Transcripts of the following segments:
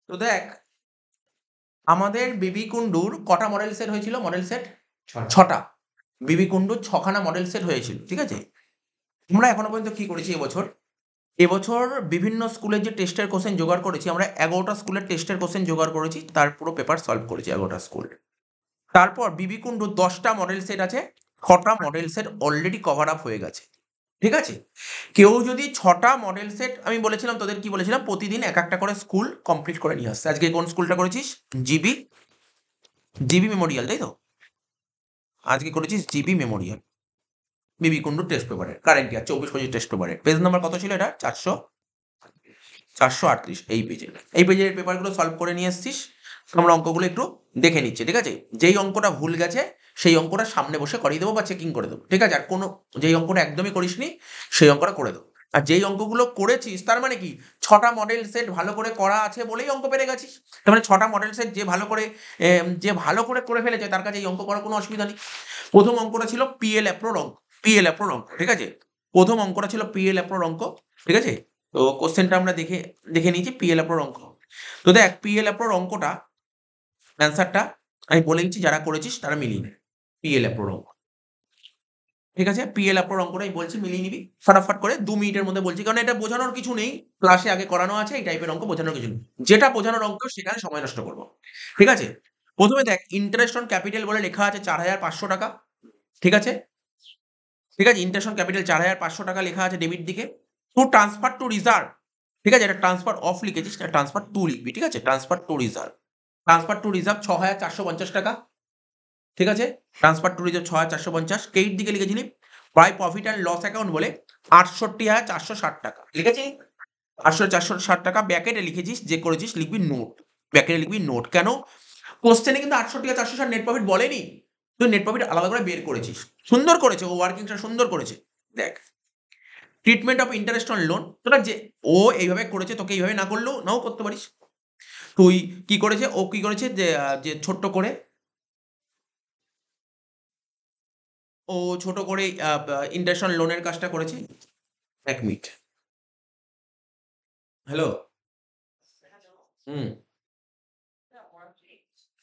তো দেখ, আমাদের বিবি কুন্ডুর কটা মডেল সেট হয়েছিল? মডেল সেট 6টা। বিবি কুন্ডুর 6খানা মডেল সেট হয়েছিল, ঠিক আছে? আমরা এখনো পর্যন্ত কি করেছি এবছর? এবছর বিভিন্ন স্কুলের যে টেস্টের কোশ্চেন জোগাড় করেছি, আমরা 11টা স্কুলের টেস্টের কোশ্চেন জোগাড় করেছি, তার পুরো পেপার সলভ করেছি 11টা স্কুল। তারপর বিবি কুন্ডুর 10টা মডেল সেট আছে, 6টা model set already cover up হয়ে গেছে, ঠিক আছে? কেউ যদি 6টা মডেল সেট, আমি বলেছিলাম তোদের, কি বলেছিলাম, প্রতিদিন এক একটা করে স্কুল কমপ্লিট করে নিয়ে আসছে। আজকে কোন স্কুলটা করেছিস? জিবি জিবি মেমোরিয়াল, তাই তো? আজকে করেছিস জিবি মেমোরিয়াল, বিবি কুন্ডু টেস্ট পেপারের কারেন্ট ইয়ার 24-25 টেস্ট পেপারের পেজ নাম্বার কত ছিল? এটা 438 এই পেজের পেপারগুলো সলভ করে নিয়ে এসছিস। আমরা অঙ্কগুলো একটু দেখে নিচ্ছি, ঠিক আছে? যেই অঙ্কটা ভুল গেছে সেই অঙ্কটা সামনে বসে করিয়ে দেবো বা চেকিং করে দেবো, ঠিক আছে? আর কোনো, যেই অঙ্কটা একদমই করিসনি সেই অঙ্কটা করে দেবো। আর যেই অঙ্কগুলো করেছিস তার মানে কি, 6টা মডেল সেট ভালো করে করা আছে বলেই অঙ্ক পেরে গেছিস। তার মানে 6টা মডেল সেট যে ভালো করে করে ফেলেছে তার কাছে এই অঙ্ক করার কোনো অসুবিধা নেই। প্রথম অঙ্কটা ছিল পিএল অ্যাপ্রোর অঙ্ক, পিএল অ্যাপ্রোর অঙ্ক, ঠিক আছে? প্রথম অঙ্কটা ছিল পিএল অ্যাপ্রোর অঙ্ক, ঠিক আছে? তো কোশ্চেনটা আমরা দেখে দেখে নিয়েছি, পিএল অ্যাপ্রোর অঙ্ক। তো দেখ, পিএল অ্যাপ্রোর অঙ্কটা অ্যান্সারটা আমি বলে দিচ্ছি, যারা করেছিস তারা মিলিয়ে নে। পিএল অ্যাপ্রোর অঙ্ক, ঠিক আছে? পিএল অ্যাপ্রোর অঙ্কটা আমি বলছি, মিলিয়ে নিবি ফটাফট করে 2 মিনিটের মধ্যে বলছি, কারণ এটা বোঝানোর কিছু নেই। ক্লাসে আগে করানো আছে, এই টাইপের অঙ্ক বোঝানোর কিছু নেই। যেটা বোঝানোর অঙ্ক সেখানে সময় নষ্ট করবো, ঠিক আছে? প্রথমে দেখ, ইন্টারেস্ট অন ক্যাপিটাল বলে লেখা আছে 4,500 টাকা, ঠিক আছে? ঠিক আছে, ইন্টারেস্ট অন ক্যাপিটাল 4,500 টাকা লেখা আছে ডেবিট দিকে। টু ট্রান্সফার টু রিজার্ভ, ঠিক আছে? এটা ট্রান্সফার অফ লিখেছিস, এটা ট্রান্সফার টু লিখবি, ঠিক আছে? Transfer to reserve, transfer to reserve 6,450 টাকা, ঠিক আছে? Transfer to reserve 6,450। ক্রেডিট দিকে লিখেছিলি by profit and loss account বলে 68,460 টাকা লিখেছি। 68,460 টাকা ব্যাকেটে লিখেছিস, যে করেছিস লিখবি নোট, ব্যাকেটে লিখবি নোট। কেন? কোশ্চেনে কিন্তু 68,460 নেট প্রফিট বলেনি, তুই নেট প্রফিট আলাদা করে বের করেছিস। সুন্দর করেছে ও, ওয়ার্কিংটা সুন্দর করেছে। দেখ, treatment of interest on loan, তোরা যে, ও এইভাবে করেছে, তোকে এইভাবে না করলেও নাও করতে পারিস। তুই কি করেছে, ও কি করেছে, যে ছোট্ট করে, ও ছোট করে ইন্টারেস্ট অন লোনের কাজটা করেছে। 1 মিনিট, হ্যালো। হুম,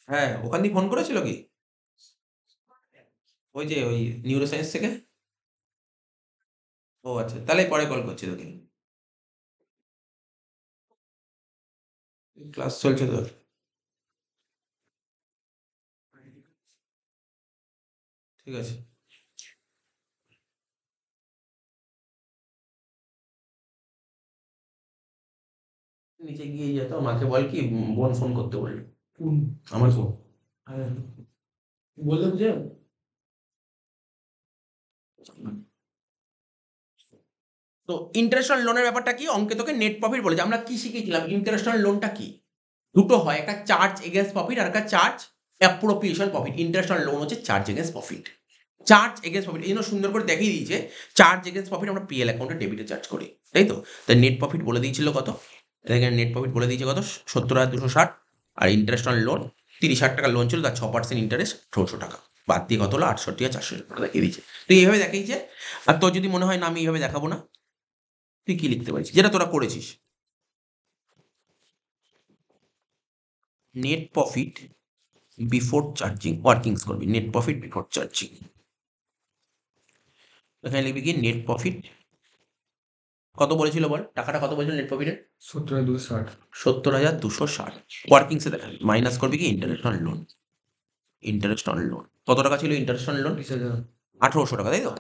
হ্যাঁ, ওখান দিয়ে ফোন করেছিল কি? ওই যে ওই নিউরো সায়েন্স থেকে? ও আচ্ছা, তাহলে পরে কল করছি তোকে। ক্লাস চলছে তোর? ঠিক আছে। নিচে গিয়ে যেত, মাকে বল কি বোন ফোন করতে বললো। আমার ফোন। হ্যাঁ, বললাম যে, তো ইন্টারেস্ট অন লোনের ব্যাপারটা কি, অঙ্কে তোকে নেট প্রফিট বলেছে। আমরা কি শিখেছিলাম, ইন্টারেস্ট অন লোনটা কি? দুটো হয়, একটা চার্জ এগেন্স্ট প্রফিট আর একটা charge appropriation profit. Interest on loan হচ্ছে charge against profit, charge against profit. এই জন্য সুন্দর করে দেখিয়ে দিয়েছে, চার্জ এগেন্স্ট প্রফিট আমরা পিএল অ্যাকাউন্টে ডেবিটে চার্জ করি, তাই তো? তাই নেট প্রফিট বলে দিয়েছিল কত, এখানে নেট প্রফিট বলে দিয়েছে কত, 70,260। আর ইন্টারেস্ট অন লোন 30,000 টাকা লোন ছিল, তার 6% ইন্টারেস্ট 1,800 টাকা, বাদ দিয়ে কত হলো 68,400 টাকা দেখিয়ে দিয়েছে। তো এইভাবে দেখিয়েছে। আর তোর যদি মনে হয় না আমি এইভাবে দেখাবো না, তুই কি লিখতে পারিস, যেটা তোরা করেছিস, net profit before charging, workings করবি, নেট প্রফিট বিফোর চার্জিং। এখানে লিখবি কি, নেট প্রফিট কত বলেছিল বল, টাকাটা কত বলেছিল নেট প্রফিটের? 70,260। 70,260। ওয়ার্কিংসে দেখাবি, মাইনাস করবি কি interest on loan, interest on loan কত টাকা ছিল ইন্টারেস্ট অন লোন? 30,000। 1,800 টাকা, তাই তো?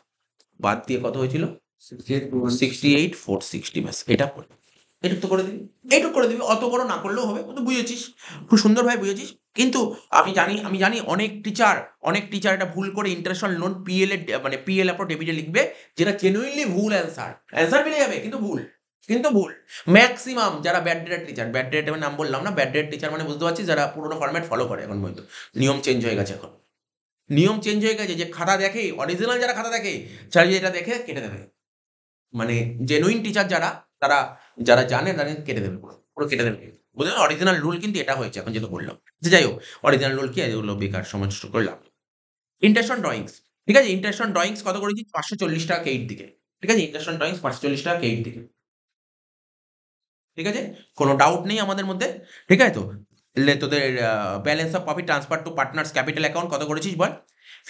বাদ দিয়ে কত হয়েছিল? 68,460। ব্যাস, এটা করে, এটুক তো করে দিবি, এইটুক করে দিবি, অত বড় না করলেও হবে, তুই বুঝেছিস, খুব সুন্দরভাবে বুঝেছিস। কিন্তু আমি জানি অনেক টিচার এটা ভুল করে ইন্টারেস্ট অন লোন পিএল এর মানে পিএল অ্যাপ্রো ডেবিটে লিখবে, যেটা জেনুইনলি ভুল অ্যান্সার মিলে যাবে, কিন্তু ভুল ম্যাক্সিমাম যারা ব্যাড ডেটের আমি নাম বললাম না, ব্যাড ডেট টিচার মানে বুঝতে পারছিস, যারা পুরোনো ফরম্যাট ফলো করে এখন পর্যন্ত। নিয়ম চেঞ্জ হয়ে গেছে এখন, নিয়ম চেঞ্জ হয়ে গেছে, যে খাতা দেখে, অরিজিনাল যারা খাতা দেখে, চার্জ এটা দেখে কেটে দেবে। মানে জেনুইন টিচার যারা, তারা যারা জানে তারা কেটে দেবে, পুরো পুরো কেটে দেবে। বুঝলেন, অরিজিনাল রুল কিন্তু এটা হয়েছে এখন, যেটা বললাম। যে যাই হোক, অরিজিনাল রুল কি, এগুলো বেকার সময় নষ্ট করলাম। ইন্টারেস্ট অন ড্রয়িংস, ঠিক আছে? ইন্টারেস্ট অন ড্রয়িংস কত করেছি, 540 টাকা কেইট দিকে, ঠিক আছে? ইন্টারেস্ট অন ড্রয়িংস 540 টাকা কেইট দিকে, ঠিক আছে, কোনো ডাউট নেই আমাদের মধ্যে, ঠিক আছে তো। তোদের balance of profit transfer to partners capital account কত করেছিস বল?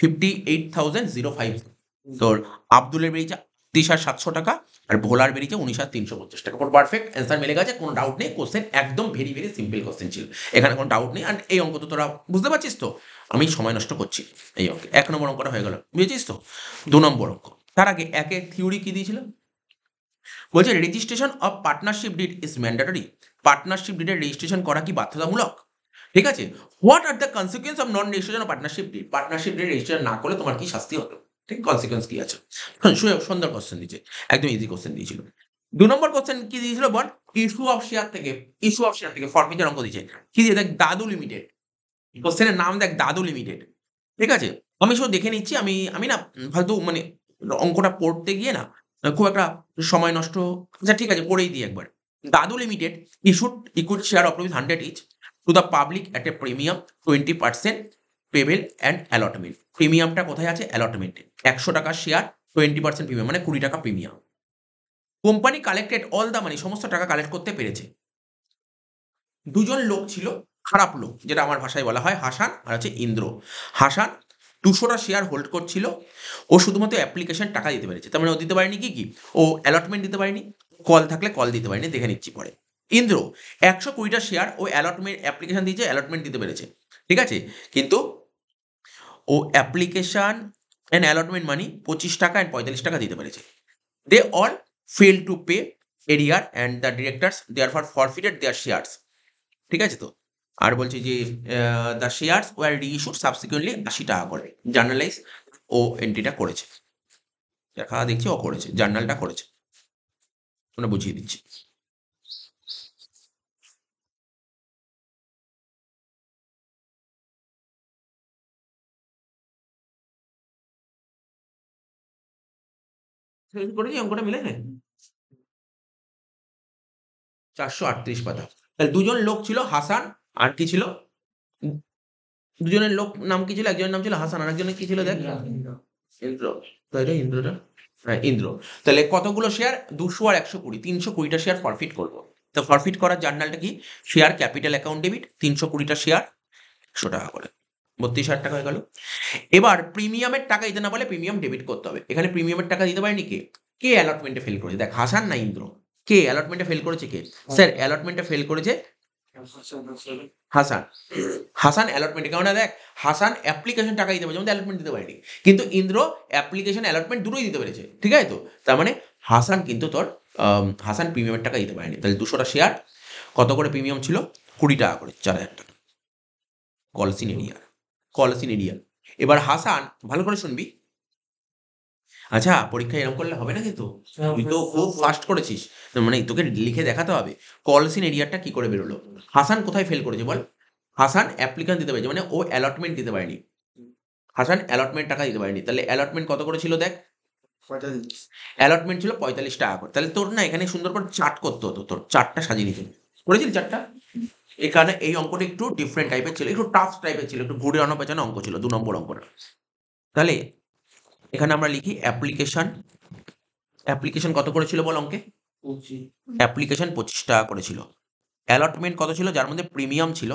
58,005। তোর আব্দুলের বেরিয়েছে 30,700 টাকা, আর ভোলার বেরিয়েছে 19,350 টাকা। পুরো পারফেক্ট অ্যান্সার মিলে গেছে, কোনো ডাউট নেই। কোশ্চেন একদম ভেরি ভেরি সিম্পল কোশ্চেন ছিল, এখানে কোনো ডাউট নেই। আর এই অঙ্ক তো তোরা বুঝতে পারছিস তো, আমি সময় নষ্ট করছি এই অঙ্কে। 1 নম্বর অঙ্কটা হয়ে গেল, বুঝেছিস তো। 2 নম্বর অঙ্ক, তার আগে একের থিওরি কি দিয়েছিল? বলছে registration of partnership deed is mandatory. Partnership ডিডের রেজিস্ট্রেশন করা কি বাধ্যতামূলক? ঠিক আছে। What are the consequence of non registration of partnership deed. Partnership deed registration না করলে তোমার কি শাস্তি হতো? ঠিক, কনসিকুয়েন্স কি আছে? সুন্দর কোশ্চেন দিয়েছে, একদম ইজি কোশ্চেন দিয়েছিল। 2 নম্বর কোশ্চেন কি দিয়েছিল বল? ইস্যু অফ শেয়ার থেকে, ইস্যু অফ শেয়ার থেকে ফরফিটের অঙ্ক দিয়েছে। কি দিয়ে দেখ, দাদু লিমিটেড। কোশ্চেনের নাম দেখ, দাদু লিমিটেড। ঠিক আছে, আমি শুধু দেখে নিচ্ছি। আমি আমি না ফালতু মানে অঙ্কটা পড়তে গিয়ে না খুব একটা সময় নষ্ট। আচ্ছা ঠিক আছে, পড়েই দিই একবার। Dadu limited issued equity share of ₹100 each to the public at a premium 20% payable and allotment. প্রিমিয়ামটা কোথায় আছে? অ্যালটমেন্টে। 100 টাকার শেয়ার, 20% প্রিমিয়াম মানে 20 টাকা premium. Company collected all the money, সমস্ত টাকা কালেক্ট করতে পেরেছে। দুজন লোক ছিল, খারাপ লোক, যেটা আমার ভাষায় বলা হয় হাসান আর হচ্ছে ইন্দ্র। হাসান 200টা শেয়ার হোল্ড করছিল, ও শুধুমাত্র অ্যাপ্লিকেশন টাকা দিতে পেরেছে। তার মানে ও দিতে পারেনি কি, ও অ্যালটমেন্ট দিতে পারেনি, কল থাকলে কল দিতে পারেনি, দেখে নিচ্ছি পরে। ইন্দ্র 120টা শেয়ার ও অ্যালটমেন্ট অ্যাপ্লিকেশন দিয়েছে, অ্যালটমেন্ট দিতে পেরেছে। ঠিক আছে, কিন্তু ও অ্যাপ্লিকেশন অ্যান্ড অ্যালটমেন্ট মানি 25 টাকা অ্যান্ড 45 টাকা দিতে পেরেছে। They all fail to pay arrear and the directors therefore forfeited their shares. ঠিক আছে তো। আর বলছে যে the shares were reissued subsequently 80 টাকা করে। জার্নালাইজ ও এন্ট্রিটা করেছে, দেখা দেখছি ও করেছে, জার্নালটা করেছে। তোমরা বুঝিয়ে দিচ্ছি। করেছি অঙ্কটা মিলে হ্যাঁ, 438 পাতা। তাহলে দুজন লোক ছিল, হাসান আর কি ছিল? উম, দুজনের লোক নাম কি ছিল? একজনের নাম ছিল হাসান, আর একজনের কি ছিল দেখ? ইন্দ্র। তাই রে, ইন্দ্রটা, হ্যাঁ ইন্দ্র। তাহলে কতগুলো শেয়ার? 200 আর 120, 320টা শেয়ার ফরফিট করবো। তো ফরফিট করার জার্নালটা কি? শেয়ার ক্যাপিটাল অ্যাকাউন্ট ডেবিট, 320টা শেয়ার 100 টাকা করে, 32,000 টাকা হয়ে গেল। এবার প্রিমিয়ামের টাকা দিতে না বলে প্রিমিয়াম ডেবিট করতে হবে। এখানে প্রিমিয়ামের টাকা দিতে পারেনি কে? কে অ্যালটমেন্টে ফেল করেছে? দেখ, হাসান না ইন্দ্র? কে অ্যালটমেন্টে ফেল করেছে? কে স্যার অ্যালটমেন্টে ফেল করেছে? হাসান। হাসান অ্যালটমেন্টে, কারণ দেখ হাসান অ্যাপ্লিকেশন টাকা দিতে পারে, যেমন অ্যালটমেন্ট দিতে পারেনি। কিন্তু ইন্দ্র অ্যাপ্লিকেশন অ্যালটমেন্ট দুটোই দিতে পেরেছে। ঠিক আছে তো, তার মানে হাসান কিন্তু তোর হাসান প্রিমিয়ামের টাকা দিতে পারেনি। তাহলে 200টা শেয়ার কত করে প্রিমিয়াম ছিল? 20 টাকা করে, 4,000 টাকা। কলসিন এরিয়া, কলসিন এরিয়া। এবার হাসান, ভালো করে শুনবি। আচ্ছা, পরীক্ষায় এরকম করলে হবে না কিন্তু, তুই তো খুব ফাস্ট করেছিস, মানে তোকে লিখে দেখাতে হবে। কলসিন এরিয়াটা কি করে বেরোলো? হাসান কোথায় ফেল করেছে বল? হাসান অ্যাপ্লিকেশন দিতে পেরেছে, মানে ও অ্যালটমেন্ট দিতে পারেনি। হাসান অ্যালটমেন্ট টাকা দিতে পারেনি। তাহলে অ্যালটমেন্ট কত করে ছিল দেখ? অ্যালটমেন্ট ছিল 45 টাকা করে। তাহলে তোর না এখানে সুন্দর করে চার্ট করতে হতো, তোর চার্টটা সাজিয়ে নিতে। করেছিলি চার্টটা? এখানে এই অঙ্কটা একটু ডিফারেন্ট টাইপের ছিল, একটু টাফ টাইপের ছিল, একটু ঘুরে আনো পেছানো অঙ্ক ছিল 2 নম্বর অঙ্কটা। তাহলে এখানে আমরা লিখি অ্যাপ্লিকেশন। অ্যাপ্লিকেশন কত করে ছিল বল অঙ্কে? অ্যাপ্লিকেশন 25 টাকা করে ছিল। অ্যালটমেন্ট কত ছিল, যার মধ্যে প্রিমিয়াম ছিল?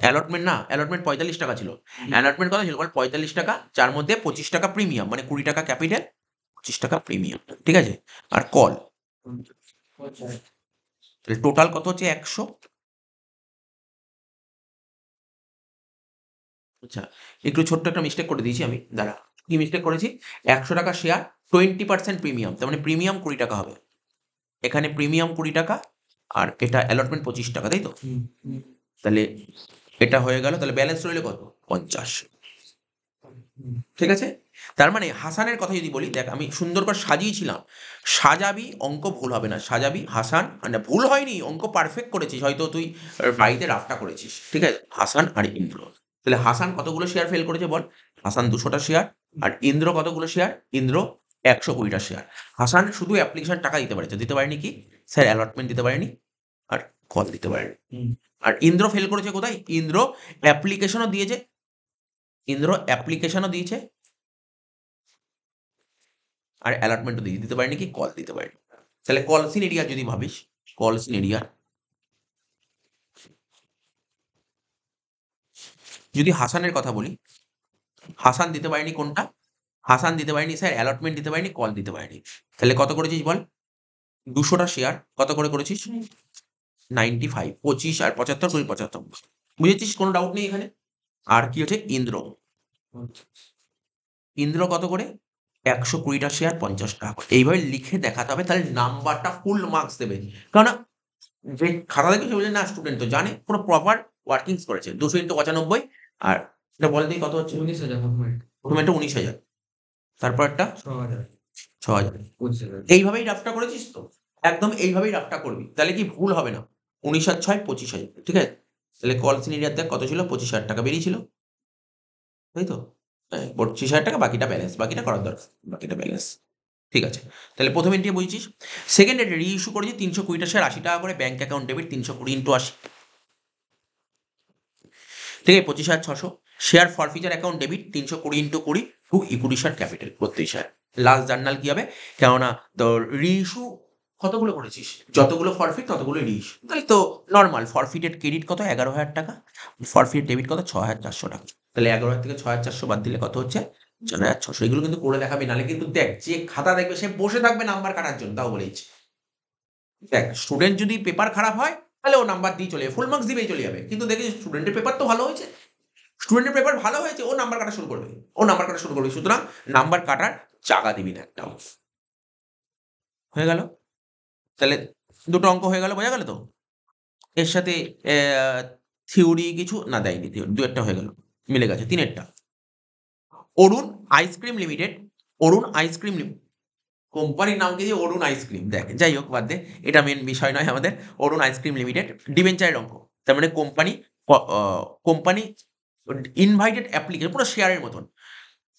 অ্যালটমেন্ট না, অ্যালটমেন্ট 45 টাকা ছিল। অ্যালটমেন্ট কত ছিল বল? 45 টাকা, যার মধ্যে 25 টাকা প্রিমিয়াম, মানে 20 টাকা ক্যাপিটাল, 25 টাকা প্রিমিয়াম। ঠিক আছে, আর কল, তাহলে টোটাল কত হচ্ছে? 100। আচ্ছা, একটু ছোট্ট একটা মিস্টেক করে দিয়েছি আমি, দাঁড়া। কি মিস্টেক করেছি? 100 টাকা শেয়ার, 20% প্রিমিয়াম, তার মানে প্রিমিয়াম 20 টাকা হবে। এখানে প্রিমিয়াম 20 টাকা, আর এটা অ্যালটমেন্ট 25 টাকা, তাই তো? তাহলে এটা হয়ে গেল। তাহলে ব্যালেন্স রইল কত? 50। ঠিক আছে, তার মানে হাসানের কথা যদি বলি, দেখ আমি সুন্দর করে সাজিয়েছিলাম। সাজাবি, অঙ্ক ভুল হবে না। সাজাবি হাসান, মানে ভুল হয়নি, অঙ্ক পারফেক্ট করেছিস, হয়তো তুই বাড়িতে রাফটা করেছিস। ঠিক আছে, হাসান আর ইন্দ্র। তাহলে হাসান কতগুলো শেয়ার ফেল করেছে বল? হাসান 200টা শেয়ার। আর ইন্দ্র কতগুলো শেয়ার? ইন্দ্র 120টা শেয়ার। হাসান শুধু অ্যাপ্লিকেশন টাকা দিতে পারেছে, দিতে পারেনি কি স্যার? অ্যালটমেন্ট দিতে পারেনি, আর কল দিতে পারেনি। আর ইন্দ্র ফেল করেছে কোথায়? ইন্দ্র অ্যাপ্লিকেশনও দিয়েছে, ইন্দ্র অ্যাপ্লিকেশনও দিয়েছে, আর অ্যালটমেন্টও দিতে পারেনি কি? কল দিতে পারেনি। তাহলে কলসিন এরিয়া যদি ভাবিস, কল সিনেরিয়ার। যদি হাসানের কথা বলি, হাসান দিতে পারেনি কোনটা? হাসান দিতে পারেনি স্যার অ্যালটমেন্ট দিতে পারেনি, কল দিতে পারেনি। তাহলে কত করেছিস বল? 200টা শেয়ার কত করে করেছিস? 95, 25 আর 75, 20, 75। বুঝেছিস? কোনো ডাউট নেই এখানে। আর কি হচ্ছে ইন্দ্র? ইন্দ্র কত করে? 120টা শেয়ার 50 টাকা করে। এইভাবে লিখে দেখাতে হবে, তাহলে নাম্বারটা ফুল মার্কস দেবে। কারণ যে খাতা দেখবে সে বলছে না স্টুডেন্ট তো জানে, পুরো প্রপার ওয়ার্কিংস করেছে। 200 × 95 আর এটা বলে দিই কত হচ্ছে? 19,000 প্রথমে একটা 19,000, তারপর একটা 6,000 6,000। 25,000 এইভাবেই রাফটা করেছিস তো? একদম এইভাবেই রাফটা করবি, তাহলে কি ভুল হবে না। 19 আর 6 25,000, ঠিক আছে? তাহলে কল সিনিয়র দেখ কত ছিল? 25,000 টাকা বেরিয়েছিল, তাই তো? হ্যাঁ, 25,000 টাকা, বাকিটা ব্যালেন্স, বাকিটা করার দরকার, বাকিটা ব্যালেন্স। ঠিক আছে, তাহলে প্রথম এন্ট্রি বুঝছিস। সেকেন্ড এন্ট্রি রি ইস্যু করেছি 320টা শেয়ার 80 টাকা করে, ব্যাংক অ্যাকাউন্ট ডেবিট 320 × 80, ঠিক আছে? 25,600। Share forfeiture account debit 320 × 20 to equity share capital 32 share. Last journal কি হবে? কেননা তোর রি ইস্যু কতগুলো করেছিস? যতগুলো ফরফিট ততগুলো রি ইস্যু, তাহলে তো নর্মাল। ফরফিটেড ক্রেডিট কত? 11,000 টাকা। ফরফিট ডেবিট কত? 6,400 টাকা। তাহলে 11,000 থেকে 6,400 বাদ দিলে কত হচ্ছে? 4,600। এগুলো কিন্তু করে দেখাবি, নাহলে কিন্তু দেখ যে খাতা দেখবে সে বসে থাকবে নাম্বার কাটার জন্য, তাও বলেছি। দেখ স্টুডেন্ট যদি পেপার খারাপ হয় তাহলে ও নাম্বার দিয়ে চলে যাবে, ফুল মার্কস দিবেই চলে যাবে। কিন্তু দেখি স্টুডেন্টের পেপার তো ভালো হয়েছে, স্টুডেন্টের পেপার ভালো হয়েছে, ও নাম্বার কাটা শুরু করবে, ও নাম্বার কাটা শুরু করবে। সুতরাং নাম্বার কাটার জায়গা দিবি না একটাও। হয়ে গেল? তাহলে দুটো অঙ্ক হয়ে গেল, বোঝা গেল তো? এর সাথে থিওরি কিছু না দেয়নি, থিওরি দু একটা হয়ে গেল, মিলে গেছে তিনেরটা। অরুণ আইসক্রিম লিমিটেড, অরুণ আইসক্রিম কোম্পানির নাম কি যে অরুণ আইসক্রিম, দেখ যাই হোক বাদ দে, এটা মেন বিষয় নয় আমাদের। অরুণ আইসক্রিম লিমিটেড ডিবেঞ্চারের অঙ্ক, তার মানে কোম্পানি কোম্পানি ইনভাইটেড অ্যাপ্লিকেশন, পুরো শেয়ারের মতন,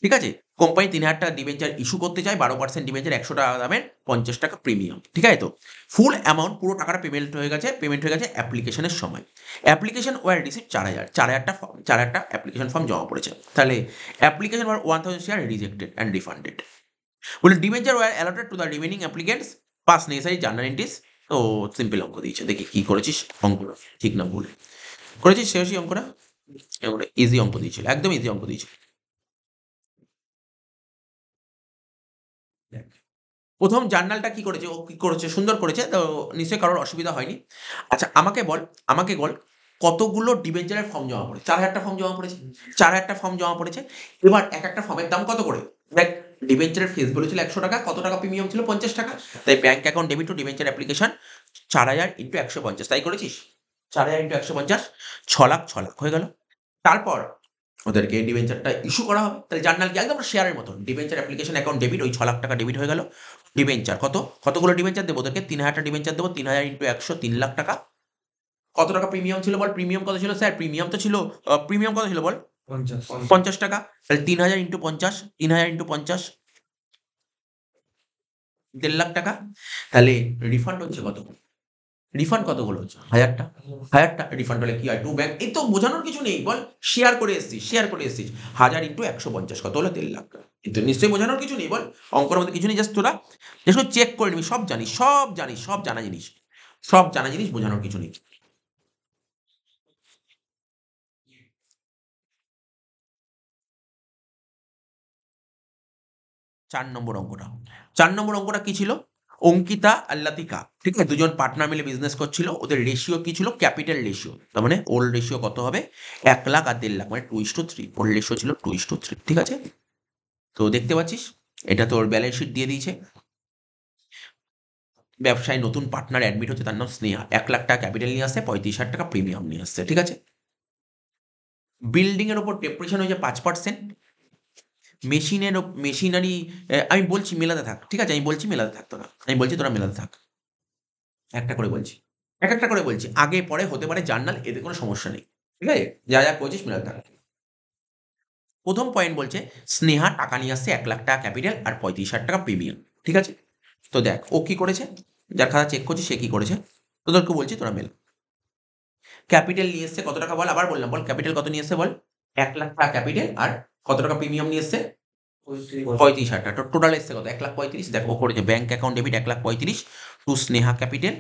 ঠিক আছে? কোম্পানি 3,000 টাকা ডিবেঞ্চার ইস্যু করতে চায়, 12% ডিবেঞ্চার, 100 টাকা দামের, 50 টাকা প্রিমিয়াম, ঠিক আছে তো? ফুল অ্যামাউন্ট পুরো টাকাটা পেমেন্ট হয়ে গেছে অ্যাপ্লিকেশনের সময়। অ্যাপ্লিকেশন ওয়ার রিসিভ 4,000, 4,000টা অ্যাপ্লিকেশন ফর্ম জমা পড়েছে। তাহলে application were 1,000 share rejected and refunded. বলে debenture were allotted to the remaining applicants pass necessary journal entries. তো সিম্পল অঙ্ক দিয়েছে, দেখি কি করেছিস অঙ্কটা, ঠিক না ভুল করেছিস শেষই অঙ্কটা? ইজি অঙ্ক দিয়েছিল, একদম ইজি অঙ্ক দিয়েছিল। প্রথম জার্নালটা কি করেছে, ও কি করেছে সুন্দর করেছে তো, নিশ্চয়ই কারোর অসুবিধা হয়নি। আচ্ছা আমাকে বল কতগুলো ডিবেঞ্চারের ফর্ম জমা পড়েছে? 4,000টা ফর্ম জমা পড়েছে, 4,000টা ফর্ম জমা পড়েছে। এবার এক একটা ফর্মের দাম কত করে? দেখ ডিবেঞ্চারের ফিস বলেছিল 100 টাকা, কত টাকা প্রিমিয়াম ছিল? 50 টাকা। তাই bank account debit two debenture application 4,000 × 150, তাই করেছিস? 4,000 × 150, 6,00,000, 6,00,000 হয়ে গেল। তারপর ওদেরকে ডিবেঞ্চারটা ইস্যু করা হবে, তাহলে জার্নাল কি একদম শেয়ারের মতন, ডিবেঞ্চার অ্যাপ্লিকেশন অ্যাকাউন্ট ডেবিট, ওই 6,00,000 টাকা ডেবিট হয়ে গেল। ডিবেঞ্চার কতগুলো ডিবেঞ্চার দেবো ওদেরকে? 3,000টা ডিবেঞ্চার দেবো, 3,000 × 100, 3,00,000 টাকা। কত টাকা প্রিমিয়াম ছিল বল? প্রিমিয়াম কত ছিল স্যার? প্রিমিয়াম তো ছিল, প্রিমিয়াম কত ছিল বল? 50 টাকা। তাহলে 3,000 × 50, 3,000 × 50, 1,50,000 টাকা। তাহলে রিফান্ড হচ্ছে কত? রিফান্ড কতগুলো হচ্ছে? 1,000টা। 1,000টা রিফান্ড হলে কি হয়? টু ব্যাংক, এই তো বোঝানোর কিছু নেই বল, শেয়ার করে এসছিস। 1,000 × 150 কত হলো? 1,50,000 টাকা। কিন্তু নিশ্চয়ই বোঝানোর কিছু নেই বল, অঙ্কের মধ্যে কিছু নেই, জাস্ট তোরা চেক করে নিবি, সব জানিস, সব জানা জিনিস, বোঝানোর কিছু নেই। 4 নম্বর অঙ্কটা, 4 নম্বর অঙ্কটা কি ছিল? অঙ্কিতা আর লাতিকা, ঠিক আছে? দুজন পার্টনার মিলে বিজনেস করছিল, ওদের রেশিও কি ছিল? Capital ratio. তার মানে ওল্ড রেশিও কত হবে? 1,00,000 আর 1,50,000, মানে 2:3। ওল্ড রেশিও ছিল 2:3, ঠিক আছে? তো দেখতে পাচ্ছিস এটা তোর ব্যালেন্স শিট দিয়ে দিয়েছে। ব্যবসায় নতুন পার্টনার অ্যাডমিট হচ্ছে, তার নাম স্নেহা। 1,00,000 টাকা ক্যাপিটাল নিয়ে আসছে, 35,000 টাকা প্রিমিয়াম নিয়ে আসছে, ঠিক আছে? বিল্ডিং এর উপর ডেপ্রিসিয়েশন হয়েছে 5%। মেশিনারি, আমি বলছি মেলাতে থাক, ঠিক আছে? আমি বলছি মেলাতে থাকতো না, আমি বলছি তোরা মেলাতে থাক, একটা করে বলছি, এক একটা করে বলছি, আগে পরে হতে পারে জার্নাল, এতে কোনো সমস্যা নেই, ঠিক আছে? যা যা করছিস মেলাতে থাক। প্রথম পয়েন্ট বলছে স্নেহা টাকা নিয়ে আসছে 1,00,000 টাকা ক্যাপিটাল আর 35,000 টাকা প্রিমিয়াম, ঠিক আছে? তো দেখ ও কি করেছে, যার খাতা চেক করছি সে কি করেছে, তোদেরকে বলছি তোরা মেল। ক্যাপিটাল নিয়ে এসছে কত টাকা বল? আবার বললাম বল, ক্যাপিটাল কত নিয়ে এসছে বল? 1,00,000 টাকা ক্যাপিটাল আর কত টাকা প্রিমিয়াম নিয়ে এসছে? 35,000 টাকা। টোটাল এসছে কত? 1,35,000। দেখো ও করেছে bank account debit 1,35,000 to Sneha capital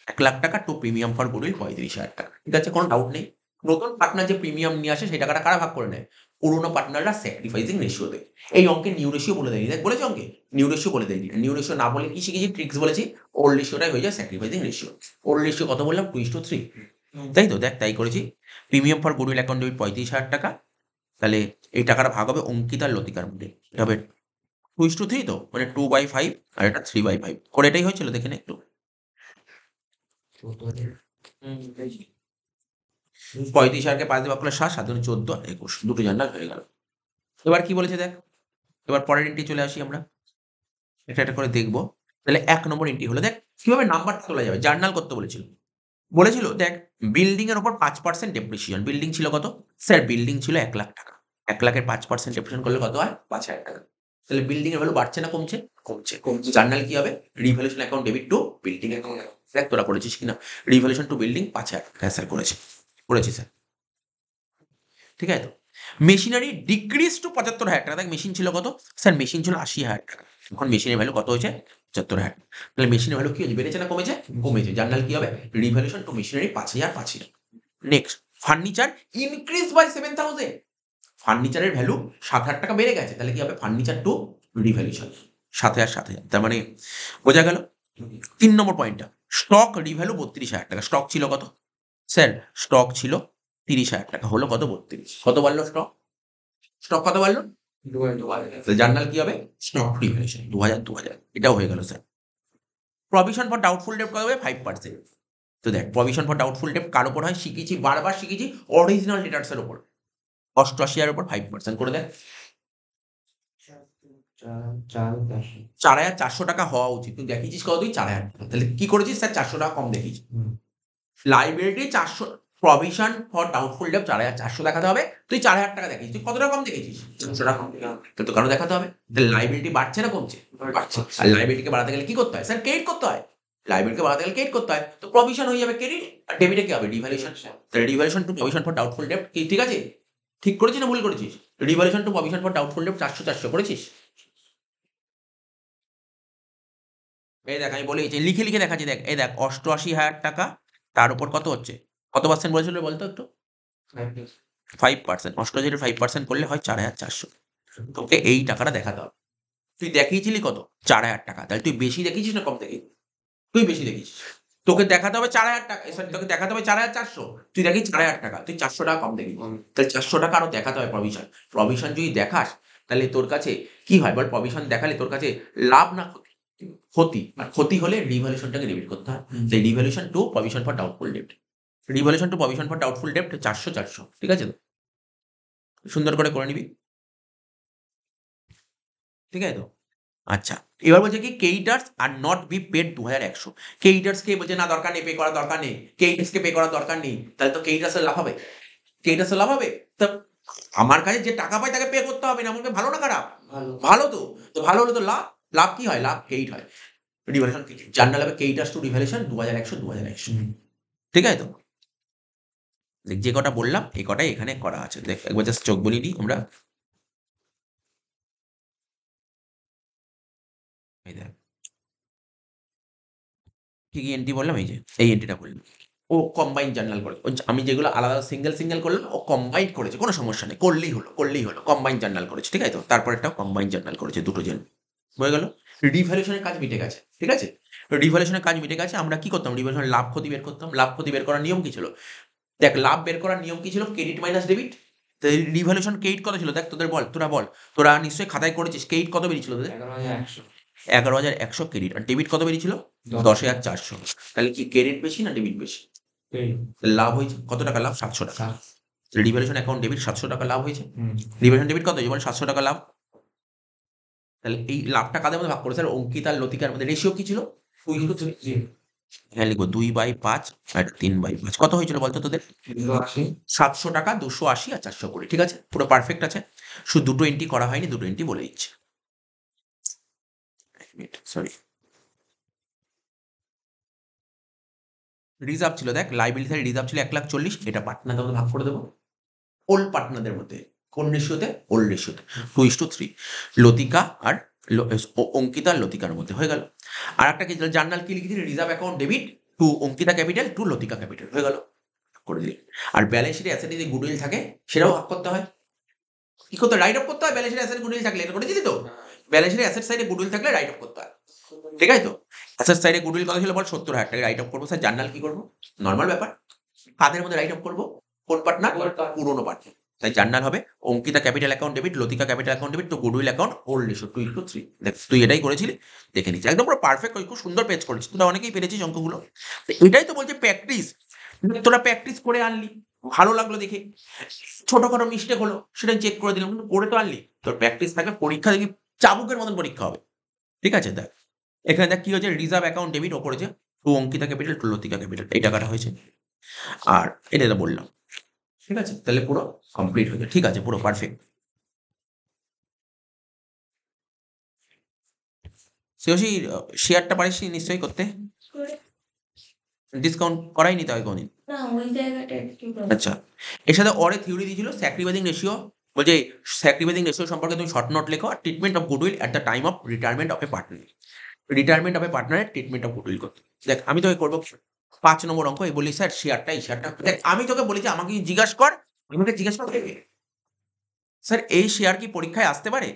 1,00,000 টাকা টু প্রিমিয়াম ফর গুডউইল 35,000 টাকা। ঠিক আছে? কোনো ডাউট নেই। নতুন পার্টনার যে প্রিমিয়াম নিয়ে আসে সেই টাকাটা কারা ভাগ করে নেয়? পুরোনো পার্টনাররা স্যাক্রিফাইসিং রেশিও দেয়। এই অঙ্কে নিউ রেশিও বলে দেয়নি। দেখ বলেছে অঙ্কে? নিউ রেশিও বলে দেয়নি। নিউ রেশিও না বলে কি শিখেছি? ট্রিক্স বলেছি। ওল্ড রেশিওটাই হয়ে যায় স্যাক্রিফাইসিং রেশিও। ওল্ড রেশিও কত বললাম? 2:3। তাই তো? দেখ তাই করেছি। Premium for goodwill account debit 35,000 টাকা। তাহলে এই টাকাটা ভাগ হবে অঙ্কিত আর লতিকার মধ্যে। এটা হবে 2:3 তো? মানে 2/5 আর এটা 3/5 করে এটাই হয়েছিল দেখে নে একটু। 35,000কে 5 দিয়ে ভাগ করলে 7, 7 দুগুণে 14 আর 21 দুটো জার্নাল হয়ে গেল। এবার কি বলেছে দেখ। এবার পরের এন্ট্রি চলে আসি আমরা। এটা একটা করে দেখব। তাহলে 1 নম্বর এন্ট্রি হলো দেখ কিভাবে নাম্বারটা তোলা যাবে। জার্নাল করতে বলেছিল। বলেছিল দেখ বিল্ডিং এর উপর 5% ডেপ্রিসিয়েশন। বিল্ডিং ছিল কত? স্যার বিল্ডিং ছিল 1,00,000 টাকা। 1,00,000 এর 5% ডেপ্রিসিয়েশন করলে কত হয়? 5,000 টাকা। তাহলে বিল্ডিং এর ভ্যালু বাড়ছে না কমছে? কমছে। জার্নাল কি হবে? Revaluation account debit two building account. দেখ তোরা করেছিস কিনা? রিভ্যালুয়েশন টু বিল্ডিং 5,000 টাকা স্যার করেছি। করেছি স্যার। ঠিক আছে তো? মেশিনারি ডিক্রিজ টু 75,000 টাকা। দেখ মেশিন ছিল কত? স্যার মেশিন ছিল 80,000 টাকা। এখন মেশিনের ভ্যালু কত হয়েছে? 75,000 টাকা। তাহলে মেশিনের ভ্যালু কি হয়েছে? বেড়েছে না কমেছে? কমেছে। জার্নাল কি হবে? Revaluation to machinery 5,000 5,000। Next furniture increase by 7,000। ফার্নিচারের ভ্যালু 7,000 টাকা বেড়ে গেছে। তাহলে কি হবে? Furniture to revaluation 7,000 7,000। তার মানে বোঝা গেল? 3 নম্বর পয়েন্টটা স্টক রিভ্যালু 32,000 টাকা। স্টক ছিল কত? স্যার স্টক ছিল 30,000 টাকা। হলো কত? 32। কত বাড়লো স্টক? স্টক কত বাড়লো? 2,000। জার্নাল কি হবে? Stock revaluation 2,000 2,000। এটাও হয়ে গেল sir. Provision for doubtful debt কত হবে? 5%। তো দেখ প্রভিশন ফর ডাউটফুল ডেট কার উপর হয়? শিখেছি, বারবার শিখেছি অরিজিনাল ডেটার্স এর উপর। 88,000 এর উপর 5% করে দেখ। 4,400 টাকা হওয়া উচিত। তুই দেখিয়েছিস কত? তুই 4,000 টাকা। তাহলে কি করেছিস? স্যার 400 টাকা কম দেখিয়েছিস। Liability 400 provision for doubtful debt 4,400 দেখাতে হবে। তুই 4,000 টাকা দেখিয়েছিস। তুই কত টাকা কম দেখিয়েছিস? 400 টাকা কম। তাহলে তো কারণ দেখাতে হবে। তাহলে লাইবিলিটি বাড়ছে না কমছে? বাড়ছে। আর লাইবিলিটিকে বাড়াতে গেলে কি করতে হয়? স্যার ক্রেডিট করতে হয়। লাইবিলিটিকে বাড়াতে গেলে ক্রেডিট করতে হয়। তো প্রভিশন হয়ে যাবে ক্রেডিট আর ডেবিটে কি হবে? ডিভ্যালুয়েশন। তাহলে devaluation to provision for doubtful debt কি ঠিক আছে? ঠিক করেছিস না ভুল করেছিস? Devaluation to provision for doubtful debt 400 করেছিস? এই দেখ আমি বলি যে লিখে দেখাচ্ছি দেখ। এই দেখ 88,000 টাকা তার উপর কত হচ্ছে? কত পার্সেন্ট বলেছিল বলতো একটু? 5%। 88,000 5% করলে হয় 4,400। তোকে এই টাকাটা দেখাতে হবে। তুই দেখিয়েছিলি কত? 4,000 টাকা। তাহলে তুই বেশি দেখিয়েছিস না কম দেখিয়েছিস? তুই বেশি দেখিয়েছিস। তোকে দেখাতে হবে 4,000 টাকা। সরি তোকে দেখাতে হবে 4,400। তুই দেখিস 4,000 টাকা। তুই 400 টাকা কম দেখিয়েছিস। তাহলে 400 টাকা আরো দেখাতে হবে প্রভিশন। প্রভিশন যদি দেখাস তাহলে তোর কাছে কি হয় বল? প্রভিশন দেখালে তোর কাছে লাভ না ক্ষতি? ক্ষতি। আর ক্ষতি হলে রিভ্যালুয়েশনটাকে ডেবিট করতে হয়। তাই revaluation to provision for doubtful debt. Revaluation to provision for doubtful debt 400 400। ঠিক আছে তো? সুন্দর করে করে নিবি। ঠিক আছে তো? আচ্ছা। এবার বলছে কি ক্রেডিটরস আর নট বি পেড 2,100। ক্রেডিটরস কে বলছে না দরকার নেই, পে করার দরকার নেই। ক্রেডিটরস কে পে করার দরকার নেই। তাহলে তো ক্রেডিটরস এর লাভ হবে। ক্রেডিটরস এর লাভ হবে। তো আমার কাছে যে টাকা পায় তাকে পে করতে হবে না। আমাকে ভালো না খারাপ? ভালো তো। তো ভালো হলে তো লাভ। লাভ কি হয়? লাভ ক্রেডিট হয়। রিভ্যালুয়েশন জার্নাল হবে ক্রেডিটরস টু রিভ্যালুয়েশন 2,100 2,100। ঠিক আছে তো? দেখ যে কটা বললাম এই কটাই এখানে করা আছে। দেখ একবার জাস্ট চোখ বুলিয়ে নিই আমরা। এই দেখ কি এন্ট্রি বললাম? এই যে এই এন্ট্রিটা করলাম। ও কম্বাইন জার্নাল করে। আমি যেগুলো আলাদা সিঙ্গেল করলাম ও কম্বাইন করেছে। কোনো সমস্যা নেই। করলেই হলো। কম্বাইন জার্নাল করেছে। ঠিক আছে তো? তারপরেরটাও কম্বাইন জার্নাল করেছে দুটো জন। হয়ে গেল? রিভ্যালুয়েশনের কাজ মিটে গেছে। ঠিক আছে? রিভ্যালুয়েশনের কাজ মিটে গেছে। আমরা কি করতাম? রিভ্যালুয়েশনের লাভ ক্ষতি বের করতাম। লাভ ক্ষতি বের করার নিয়ম কি ছিল? দেখ লাভ বের করার নিয়ম কি ছিল? Credit minus debit. তো রিভ্যালুয়েশন ক্রেডিট কত ছিল? দেখ তোদের বল, তোরা বল। তোরা নিশ্চয়ই খাতায় করেছিস। ক্রেডিট কত বেরিয়েছিল তোদের? 11,100 ক্রেডিট। আর ডেবিট কত বেরিয়েছিল? 10,400। তাহলে কি ক্রেডিট বেশি না ডেবিট বেশি? লাভ হয়েছে কত টাকা? লাভ 700 টাকা। রিভ্যালুয়েশন অ্যাকাউন্ট ডেবিট 700 টাকা লাভ হয়েছে। রিভ্যালুয়েশন ডেবিট কত হয়েছে বল? 700 টাকা লাভ। তাহলে এই লাভটা কাদের মধ্যে ভাগ করে? স্যার অঙ্কিত আর লতিকার মধ্যে রেশিও কি ছিল? 2:3। এখানে লিখবো 2/5 আর 3/5। কত হয়েছিল বলতো তোদের? 700 টাকা, 280 আর 420। ঠিক আছে? পুরো পারফেক্ট আছে। শুধু দুটো এন্ট্রি করা হয়নি। দুটো এন্ট্রি বলে দিচ্ছি। এক মিনিট সরি। রিজার্ভ ছিল দেখ লাইবিলিটি রিজার্ভ ছিল 1,40,000। এটা পার্টনারদের মধ্যে ভাগ করে দেবো। ওল্ড পার্টনারদের মধ্যে। কোন রেশিওতে? ওল্ড রেশিওতে। 2:3। লতিকা আর অঙ্কিতা আর লতিকার মধ্যে হয়ে গেল। আর একটা কি জার্নাল কি লিখেছি? Reserve account debit to Ankita capital to Latika capital হয়ে গেল, করে দিলে। আর ব্যালেন্স শিটে অ্যাসেটে যদি গুডউইল থাকে সেটাও ভাগ করতে হয়। কি করতে রাইট অফ করতে হয় ব্যালেন্স শিটে অ্যাসেট গুডউইল থাকলে, এটা করে দিলি তো। ব্যালেন্স শিটে অ্যাসেট সাইডে গুডউইল থাকলে রাইট অফ করতে হয়, ঠিক আছে তো। অ্যাসেট সাইডে গুডউইল কত ছিল বল, 70,000 টাকা রাইট অফ করবো। স্যার জার্নাল কি করবো, নর্মাল ব্যাপার, কাদের মধ্যে রাইট অফ করবো, কোন পার্টনার, পুরোনো পার্টনার। তাই জার্নাল হবে অঙ্কিতা ক্যাপিটাল অ্যাকাউন্ট ডেবিট, লতিকা capital account debit two goodwill account old ratio 2:3। দেখ তুই এটাই করেছিলি, দেখে নিচ্ছি একদম পুরো পারফেক্ট, খুব সুন্দর পেজ করেছিস তোরা, অনেকেই পেরেছিস অঙ্কগুলো। তো এটাই তো বলছে প্র্যাকটিস, তোরা প্র্যাকটিস করে আনলি, ভালো লাগলো দেখে। ছোটখাটো মিস্টেক হলো সেটা চেক করে দিলাম, কিন্তু করে তো আনলি। তোর প্র্যাকটিস থাকবে, পরীক্ষা দেখি চাবুকের মতন পরীক্ষা হবে, ঠিক আছে। দেখ এখানে দেখ কি হয়েছে, রিজার্ভ অ্যাকাউন্ট ডেবিট ও করেছে two Ankita capital to Latika capital, এই টাকাটা হয়েছে। আর এটা বললাম, ঠিক আছে, তাহলে পুরো কমপ্লিট হয়ে যায়, ঠিক আছে, পুরো পারফেক্ট। শ্রেয়সী শেয়ারটা পারিস নিশ্চয়ই করতে, ডিসকাউন্ট করাই নিতে হয় কোনদিন। না ওই জায়গাটা একটু আচ্ছা, এর সাথে অরে থিওরি দিয়েছিল স্যাক্রিফাইসিং রেশিও, বলছে স্যাক্রিফাইসিং রেশিও সম্পর্কে তুমি শর্ট নোট লেখো, আর treatment of goodwill at the time of retirement of a partner, retirement of a পার্টনারের ট্রিটমেন্ট অফ গুডউইল করতে। দেখ আমি তোকে করবো 5 নম্বর অঙ্ক, এই বলি স্যার শেয়ারটা এই শেয়ারটা, দেখ আমি তোকে বলি যে আমাকে জিজ্ঞাসা কর, আমাকে জিজ্ঞাসা কর স্যার এই শেয়ার কি পরীক্ষায় আসতে পারে,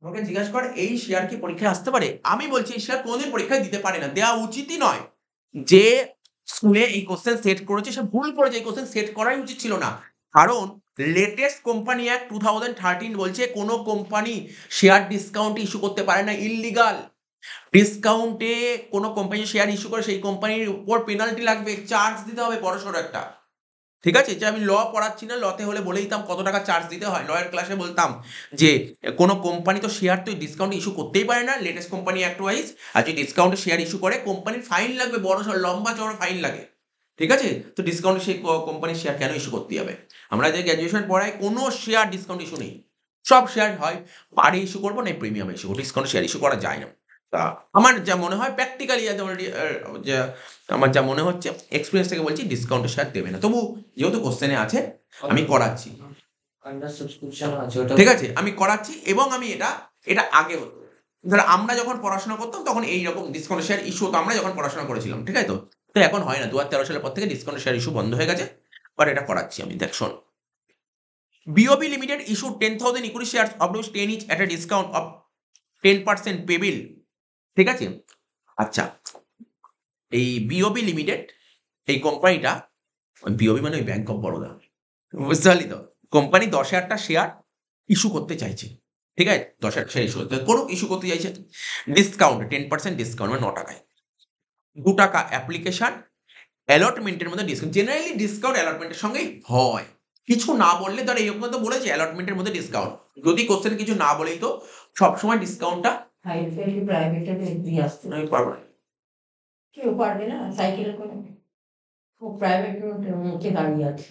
আমাকে জিজ্ঞাসা কর এই শেয়ার কি পরীক্ষায় আসতে পারে, আমি বলছি এই শেয়ার কোনোদিন পরীক্ষায় দিতে পারে না, দেওয়া উচিতই নয়। যে স্কুলে এই কোশ্চেন সেট করেছে সে ভুল করেছে, এই কোশ্চেন সেট করাই উচিত ছিল না। কারণ লেটেস্ট কোম্পানি অ্যাক্ট 2013 বলছে কোনো কোম্পানি শেয়ার ডিসকাউন্ট ইস্যু করতে পারে না, ইললিগাল। ডিসকাউন্টে কোনো কোম্পানি শেয়ার ইস্যু করে সেই কোম্পানির উপর পেনাল্টি লাগবে, চার্জ দিতে হবে বড়সড় একটা, ঠিক আছে। যে আমি ল পড়াচ্ছি না, লতে হলে বলে দিতাম কত টাকা চার্জ দিতে হয়, লয়ের ক্লাসে বলতাম যে কোনো কোম্পানি তো শেয়ার তো ডিসকাউন্ট ইস্যু করতেই পারে না লেটেস্ট কোম্পানি অ্যাক্ট ওয়াইজ, আর যদি ডিসকাউন্টে শেয়ার ইস্যু করে কোম্পানির ফাইন লাগবে, বড় সড় লম্বা চড়া ফাইন লাগে, ঠিক আছে। তো ডিসকাউন্টে সেই কোম্পানির শেয়ার কেন ইস্যু করতে হবে, আমরা যে গ্র্যাজুয়েশন পড়াই কোনো শেয়ার ডিসকাউন্ট ইস্যু নেই, সব শেয়ার হয় পারে ইস্যু করবো না প্রিমিয়াম ইস্যু করবো, ডিসকাউন্ট শেয়ার ইস্যু করা যায় না। তা আমার যা মনে হয় প্র্যাকটিক্যালি যে আমার যা মনে হচ্ছে এক্সপিরিয়েন্স থেকে বলছি ডিসকাউন্টের শেয়ার দেবে না, তবু যেহেতু কোশ্চেনে আছে আমি করাচ্ছি, আন্ডার সাবস্ক্রিপশন আছে ওটা, ঠিক আছে আমি করাচ্ছি। এবং আমি এটা আগে হতো, ধর আমরা যখন পড়াশোনা করতাম তখন এইরকম ডিসকাউন্ট শেয়ার ইস্যু হতো, আমরা যখন পড়াশোনা করেছিলাম, ঠিক আছে তো। তো এখন হয় না, 2013 সালের পর থেকে ডিসকাউন্ট শেয়ার ইস্যু বন্ধ হয়ে গেছে, বাট এটা করাচ্ছি আমি। দেখ শোন, BOB Limited issued 10,000 equity shares of which 10 each at a discount of 10% payable, ঠিক আছে। আচ্ছা, এই BOB লিমিটেড এই কোম্পানিটা, BOB মানে ওই ব্যাংক অফ বরোদা, বুঝতে পারলি তো। কোম্পানি 10,000টা শেয়ার ইস্যু করতে চাইছে, ঠিক আছে, 10,000 শেয়ার ইস্যু করুক, ইস্যু করতে চাইছে। ডিসকাউন্ট 10% ডিসকাউন্ট মানে 9 টাকায়, 2 টাকা অ্যাপ্লিকেশন, অ্যালটমেন্টের মধ্যে ডিসকাউন্ট, জেনারেলি ডিসকাউন্ট অ্যালটমেন্টের সঙ্গেই হয়, কিছু না বললে ধর এই তো বলেছে অ্যালটমেন্টের মধ্যে ডিসকাউন্ট, যদি কোশ্চেন কিছু না বলেই তো সবসময় ডিসকাউন্টটা হাইফাই প্রাইভেটে দিয়ে আসতে আমি পারবো না। কেউ পারবে না সাইকেলে করে, ও প্রাইভেট মুখে দাঁড়িয়ে আছে।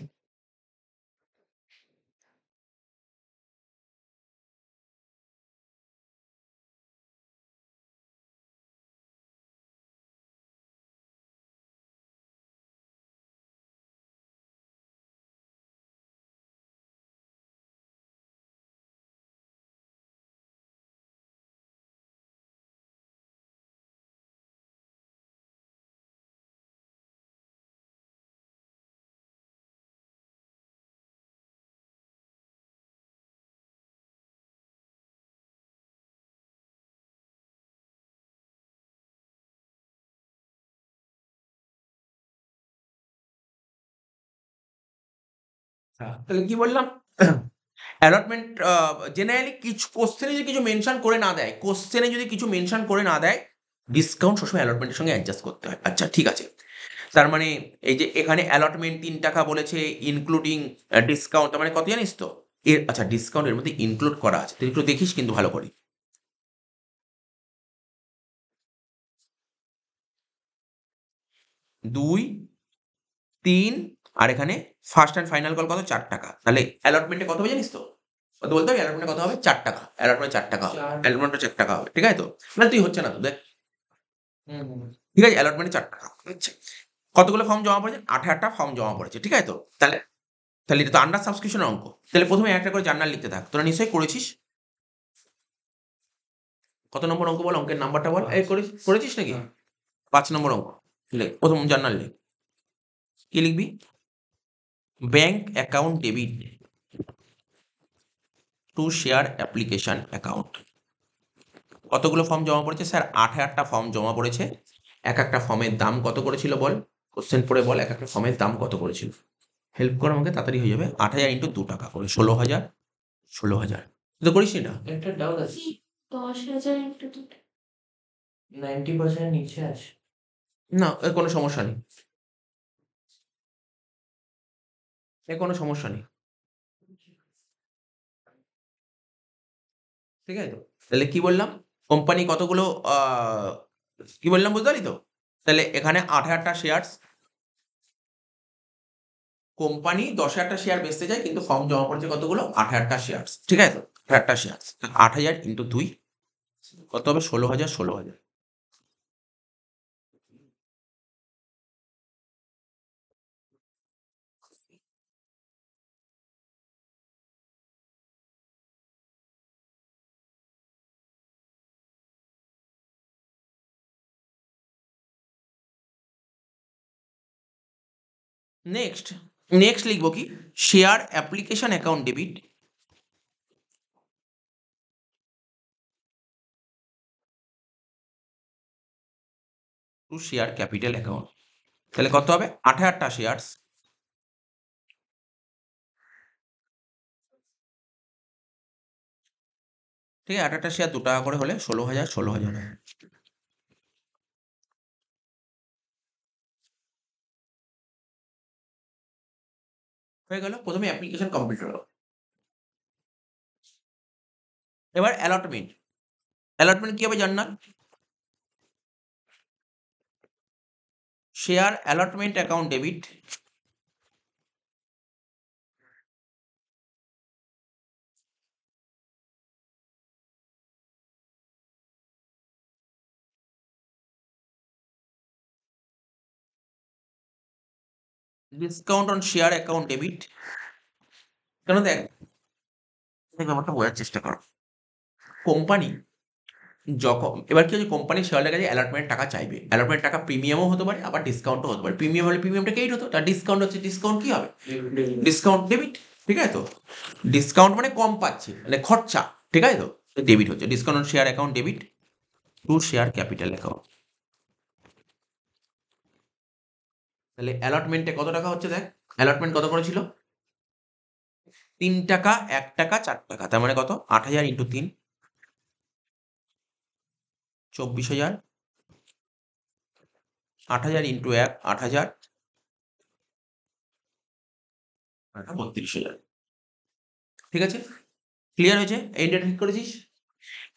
তাহলে কি বললাম, অ্যালটমেন্ট জেনারেলি কিছু কোশ্চেনে যদি কিছু মেনশন করে না দেয়, কোশ্চেনে যদি কিছু মেনশন করে না দেয়, ডিসকাউন্ট সবসময় অ্যালটমেন্টের সঙ্গে অ্যাডজাস্ট করতে হয়। আচ্ছা ঠিক আছে, তার মানে এই যে এখানে অ্যালটমেন্ট 3 টাকা বলেছে ইনক্লুডিং ডিসকাউন্ট, তার মানে কত জানিস তো এর, আচ্ছা ডিসকাউন্ট এর মধ্যে ইনক্লুড করা আছে, তুই একটু দেখিস কিন্তু ভালো করে। 2, 3, আর এখানে ফার্স্ট অ্যান্ড ফাইনাল কল কত, 4 টাকা, তাহলে অ্যালটমেন্টে কত হবে জানিস তো, কত বলতে হবে অ্যালটমেন্টে কত হবে, 4 টাকা, অ্যালটমেন্ট 4 টাকা হবে, অ্যালটমেন্টে 4 টাকা হবে, ঠিক আছে তো। মানে তুই হচ্ছে না তো দেখ, ঠিক আছে, অ্যালটমেন্টে 4 টাকা। আচ্ছা, কতগুলো ফর্ম জমা পড়েছে, 18টা ফর্ম জমা পড়েছে, ঠিক আছে তো। তাহলে তাহলে এটা তো আন্ডার সাবস্ক্রিপশনের অঙ্ক। তাহলে প্রথমে একটা করে জার্নাল লিখতে থাক। তোরা নিশ্চয়ই করেছিস। কত নম্বর অঙ্ক বল, অঙ্কের নাম্বারটা বল। এই করেছিস নাকি? 5 নম্বর অঙ্ক। লেখ, প্রথম জার্নাল লেখ। কি লিখবি? Bank account debit to share application account. কতগুলো ফর্ম জমা পড়েছে? স্যার 8টা ফর্ম জমা পড়েছে। এক একটা ফর্মের দাম কত করেছিল বল, কোশ্চেন পড়ে বল এক একটা ফর্মের দাম কত করেছিল। হেল্প করো আমাকে, তাড়াতাড়ি হয়ে যাবে। 8,000 ইন্টু 2 টাকা করে 16,000। 16,000 তুই তো করিস না? একটা ডাউট আছে, 10,000 ইন্টু 90% নিচে আছে। না, এর কোনো সমস্যা নেই, এর কোনো সমস্যা নেই। ঠিক আছে তো? তাহলে কি বললাম? কোম্পানি কতগুলো কি বললাম বুঝতে পারলি তো? তাহলে এখানে 8,000টা শেয়ার্স। কোম্পানি 10,000টা শেয়ার বেচতে যায়, কিন্তু ফর্ম জমা পড়েছে কতগুলো? 8,000টা শেয়ার্স। ঠিক আছে তো? 8,000টা শেয়ার্স। 8,000 ইন্টু 2 কত হবে? 16,000। 16,000। নেক্সট লিখবো কি? Share application account debit to share capital account. তাহলে কত হবে? 8,000টা শেয়ার্স। ঠিক আছে, 8,000টা শেয়ার 2 টাকা করে হলে 16,000। 16,000 হয়ে গেল। প্রথমে অ্যাপ্লিকেশন কমপ্লিট হলো। এবার অ্যালটমেন্ট। অ্যালটমেন্ট কি হবে জান না? Share allotment account debit discount on share account debit. কেন দেখ, এই ব্যাপারটা বোঝার চেষ্টা করো। কোম্পানি যখন, এবার কি হচ্ছে, কোম্পানি শেয়ারের কাছে অ্যালটমেন্ট টাকা চাইবে। অ্যালটমেন্ট টাকা প্রিমিয়ামও হতে পারে, আবার ডিসকাউন্টও হতে পারে। প্রিমিয়াম হলে প্রিমিয়ামটা কেই হতো, তার ডিসকাউন্ট হচ্ছে, ডিসকাউন্ট কি হবে? Discount debit. ঠিক আছে তো? ডিসকাউন্ট মানে কম পাচ্ছে, মানে খরচা। ঠিক আছে তো? ডেবিট হচ্ছে discount share account debit to share capital account. তাহলে অ্যালটমেন্টে কত টাকা হচ্ছে দেখ। অ্যালটমেন্ট কত করেছিল? 3 টাকা, 1 টাকা, 4 টাকা। তার মানে কত? 8,000 ইন্টু 3 24,000। 8,000 ইন্টু 1 8,000। 32,000। ঠিক আছে? ক্লিয়ার হয়েছে? এই ডেটা ঠিক করেছিস?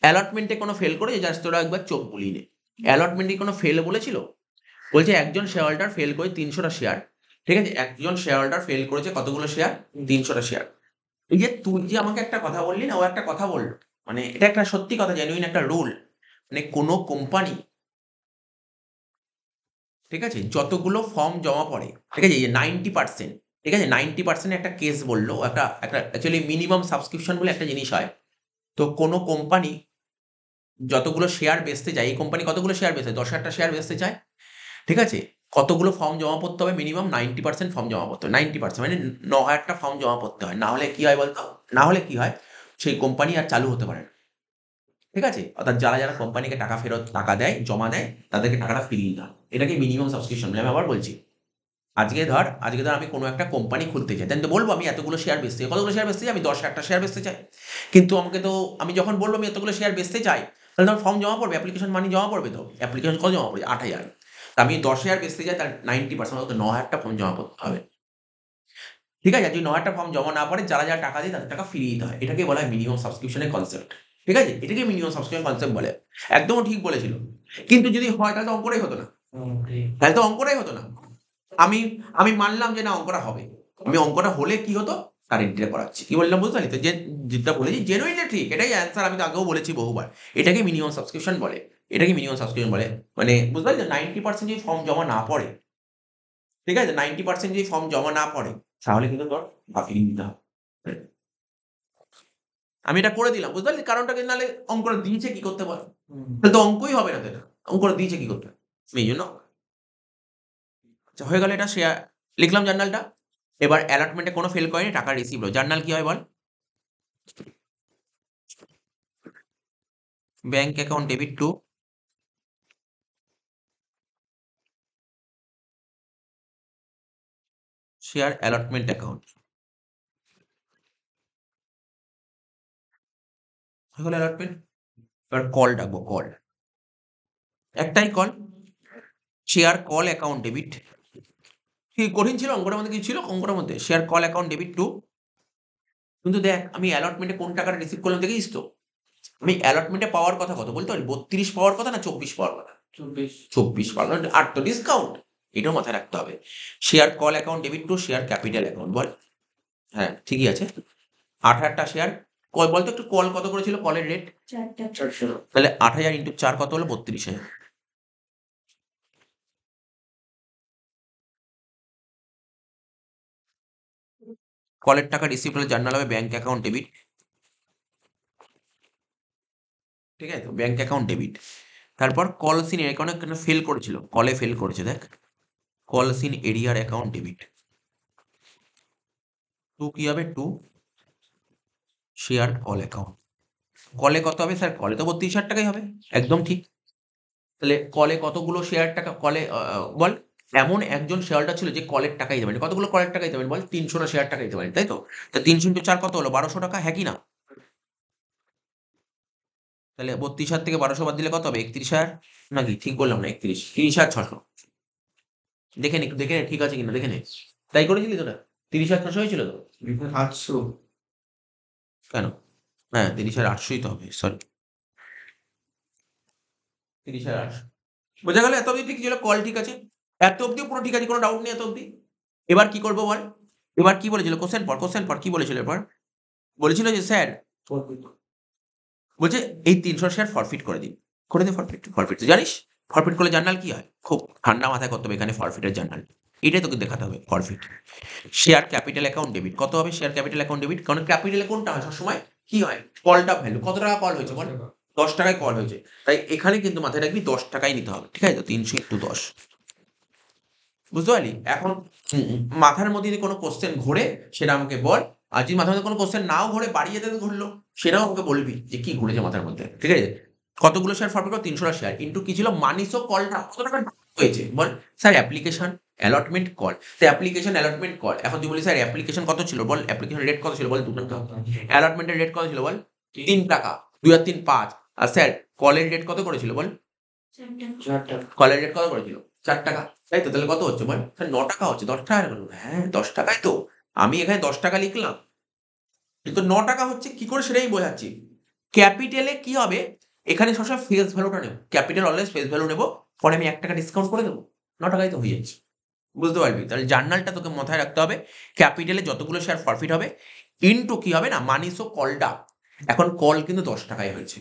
অ্যালটমেন্টে কোনো ফেল করেছে? জাস্ট তোরা একবার চোখ বুলিয়ে নে। অ্যালটমেন্টে কোনো ফেল বলেছিল? বলছে একজন শেয়ার হোল্ডার ফেল করে 300টা শেয়ার। ঠিক আছে? একজন শেয়ার হোল্ডার ফেল করেছে কতগুলো শেয়ার? 300টা শেয়ার। এই যে তুই যে আমাকে একটা কথা বললি না, ও একটা কথা বলল, মানে এটা একটা সত্যি কথা, জেনুইন একটা রুল। মানে কোনো কোম্পানি, ঠিক আছে, যতগুলো ফর্ম জমা পড়ে, ঠিক আছে, এই যে 90%, ঠিক আছে, 90% একটা কেস বললো, একটা একটা অ্যাকচুয়ালি মিনিমাম সাবস্ক্রিপশন বলে একটা জিনিস হয়। তো কোনো কোম্পানি যতগুলো শেয়ার বেচতে যায়, এই কোম্পানি কতগুলো শেয়ার বেচে? 10,000টা শেয়ার বেচতে চায়। ঠিক আছে? কতগুলো ফর্ম জমা পড়তে হবে? মিনিমাম 90% ফর্ম জমা পড়তে হবে। 90% মানে 9,000টা ফর্ম জমা পড়তে হয়। না হলে কি হয় বলতো? না হলে কি হয়? সেই কোম্পানি আর চালু হতে পারে না। ঠিক আছে? অর্থাৎ যারা কোম্পানিকে টাকা ফেরত, টাকা দেয়, জমা দেয়, তাদেরকে টাকাটা ফিরিয়ে দিতে হয়। এটাকে মিনিমাম সাবস্ক্রিপশন বলে। আমি আবার বলছি, আজকে ধর আমি কোনো একটা কোম্পানি খুলতে চাই, তাই তো বলবো আমি এতগুলো শেয়ার বেচতে চাই। কতগুলো শেয়ার বেচতে চাই? আমি 10,000টা শেয়ার বেচতে চাই। কিন্তু আমাকে তো, আমি যখন বলবো আমি এতগুলো শেয়ার বেচতে চাই, তাহলে তোমার ফর্ম জমা পড়বে, অ্যাপ্লিকেশন মানি জমা পড়বে তো। অ্যাপ্লিকেশন কত জমা পড়বে? 8,000। তা আমি 10,000 বেচতে চাই, তার 90% অর্থাৎ 9,000টা ফর্ম জমা করতে হবে। ঠিক আছে? আর যদি 9,000টা ফর্ম জমা না পড়ে, যারা টাকা দেয় তাদের টাকা ফিরিয়ে দিতে হয়। এটাকে বলা হয় মিনিমাম সাবস্ক্রিপশনের কনসেপ্ট। ঠিক আছে? এটাকে মিনিমাম সাবস্ক্রিপশন কনসেপ্ট বলে। একদম ঠিক বলেছিল। কিন্তু যদি হয় তাহলে তো অঙ্কটাই হতো না। তাহলে তো অঙ্কটাই হতো না। আমি আমি মানলাম যে না, অঙ্কটা হবে। আমি অঙ্কটা হলে কি হতো? তার এন্ট্রিটা করাচ্ছি। কি বললাম বুঝতে পারলি তো? যে যেটা বলেছি জেনুইনলি ঠিক। এটাই অ্যান্সার, আমি তো আগেও বলেছি বহুবার। এটাকে মিনিমাম সাবস্ক্রিপশন বলে। এটাকে মিনিমাম সাবস্ক্রিপশন বলে। মানে বুঝতে পারলি তো? 90% যদি ফর্ম জমা না পড়ে, ঠিক আছে? 90% যদি ফর্ম জমা না পড়ে, তাহলে কিন্তু তোর বাকি দিতে হবে। আমি এটা করে দিলাম, বুঝতে পারলি? কারণটা কিন্তু নাহলে অঙ্কটা দিয়েছে কি করতে বল? তাহলে তো অঙ্কই হবে না তো এটা। অঙ্কটা দিয়েছে কি করতে? এই জন্য আচ্ছা হয়ে গেল এটা শেয়ার লিখলাম জার্নালটা। এবার অ্যালটমেন্টে কোনো ফেল করেনি, টাকা রিসিভ হলো। জার্নাল কি হয় বল? Bank account debit to share allotment account. হয়ে গেল অ্যালটমেন্ট। এবার কল ডাকবো, কল। একটাই call, share call account debit. কি কঠিন ছিল অঙ্কটার মধ্যে? কিছু ছিল অঙ্কটার মধ্যে? Share call account debit to, কিন্তু দেখ আমি অ্যালটমেন্টে কোন টাকাটা রিসিভ করলাম দেখেছিস তো? আমি অ্যালটমেন্টে পাওয়ার কথা কত বলতে পারি? ৩২ পাওয়ার কথা না ২৪ পাওয়ার কথা? ২৪ পাওয়ার, আর তো ডিসকাউন্ট। এটাও মাথায় রাখতে হবে। Share call account debit to share capital account বল। হ্যাঁ ঠিকই আছে। ৮০০০টা শেয়ার। কল বলতো একটু, কল কত করে ছিল কলের রেট? ৪টা। তাহলে ৮০০০ ইন্টু ৪ কত হলো? ৩২,০০০। কলের টাকা রিসিভ হলে জার্নাল হবে ব্যাংক অ্যাকাউন্ট ডেবিট। ঠিক আছে তো? Bank account debit. তারপর কল সিন অ্যাকাউন্টে কেন ফেল করেছিল? কলে ফেল করেছে দেখ। কল সিন এরিয়ার অ্যাকাউন্ট ডেবিট। টু কি হবে? To share call account. কলে কত হবে স্যার? কলে তো ৩২,০০০ টাকাই হবে। একদম ঠিক। তাহলে কলে কতগুলো শেয়ার টাকা কলে বল? এমন একজন শেয়ার হোল্ডার ছিল যে কলের টাকা দিতে পারেনি। কতগুলো কলের টাকা দিতে পারেনি বল? ৩০০টা শেয়ার টাকা দিতে পারেনি, তাই তো? তা ৩০০ ইন্টু ৪ কত হলো? ১২০০ টাকা, হ্যাঁ কি না? তাহলে ৩২,০০০ থেকে ১২০০ বাদ দিলে কত হবে? ৩১,০০০ নাকি? ঠিক বললাম না? ৩১, ৩০,৬০০। দেখে নে, একটু দেখে নে ঠিক আছে কিনা দেখে নে। তাই করেছিলি তো না? ৩০,৬০০ হয়েছিল তো? ৮০০। কেন? হ্যাঁ ৩০,৮০০ই তো হবে, সরি। ৩০,৮০০। বোঝা গেল? এত অব্দি ঠিক ছিল, কল ঠিক আছে। এত অব্দিও পুরো ঠিক আছে, কোনো ডাউট নেই এত অব্দি। এবার কি করবো বল? এবার কি বলেছিল? কোশ্চেন পড়, কোশ্চেন পড়। কি বলেছিল এরপর? বলেছিল যে স্যার বলছে এই ৩০০ শেয়ার ফরফিট করে দিন। করে দে ফরফিট। ফরফিট তুই জানিস? ফরফিট করলে জার্নাল কি হয়? খুব ঠান্ডা মাথায় করতে হবে এখানে ফরফিটের জার্নাল। এটাই তোকে দেখাতে হবে four feet. Share capital account debit. কত হবে শেয়ার ক্যাপিটাল অ্যাকাউন্ট ডেবিট? কারণ ক্যাপিটালে কোনটা হয় সবসময়? কি হয়? কলটা ভ্যালু। কত টাকা কল হয়েছে বল? ১০ টাকায় কল হয়েছে। তাই এখানে কিন্তু মাথায় রাখবি ১০ টাকাই নিতে হবে। ঠিক আছে তো? ৩০০ ইন্টু ১০। বুঝতে পারলি? এখন মাথার মধ্যে যদি কোনো কোশ্চেন ঘোরে সেটা আমাকে বল। আর যদি মাথার মধ্যে কোনো কোশ্চেন নাও ঘোরে, বাড়িয়ে দে ঘুরলো, সেটাও আমাকে বলবি যে কি ঘুরেছে মাথার মধ্যে। ঠিক আছে? কতগুলো শেয়ার ফরফিট করো? ৩০০টা শেয়ার। ইন্টু কি ছিল? মানিসো কলটা কত টাকা হয়েছে বল? Sir application, allotment, call. তো অ্যাপ্লিকেশন, অ্যালটমেন্ট, কল। এখন তুই বলিস স্যার অ্যাপ্লিকেশন কত ছিল বল? অ্যাপ্লিকেশন রেট কত ছিল বল? ৳২ অ্যালটমেন্টের রেট কত ছিল বল? ৳৩। ২ আর ৩ ৫। আর স্যার কলের রেট কত করেছিল বল? ৪টা। কলের রেট কত করেছিল? ৳৪। তাই তো? তাহলে কত হচ্ছে বল? স্যার ৳৯ হচ্ছে। ৳১০ কেন? হ্যাঁ ৳১০ তো। আমি এখানে ৳১০ লিখলাম। কিন্তু ৳৯ হচ্ছে কি করে সেটাই আমি বোঝাচ্ছি। ক্যাপিটালে কি হবে? এখানে সবসময় ফেস ভ্যালুটা নেব। ক্যাপিটাল অলওয়েজ ফেস ভ্যালু নেব। পরে আমি ৳১ ডিসকাউন্ট করে দেব। ৳৯ ই তো হয়ে যাচ্ছে। বুঝতে পারবি? তাহলে জার্নালটা তোকে মাথায় রাখতে হবে। ক্যাপিটালে যতগুলো শেয়ার ফরফিট হবে ইনটু কি হবে না মানিসো কলটা। এখন কল কিন্তু ৳১০ হয়েছে।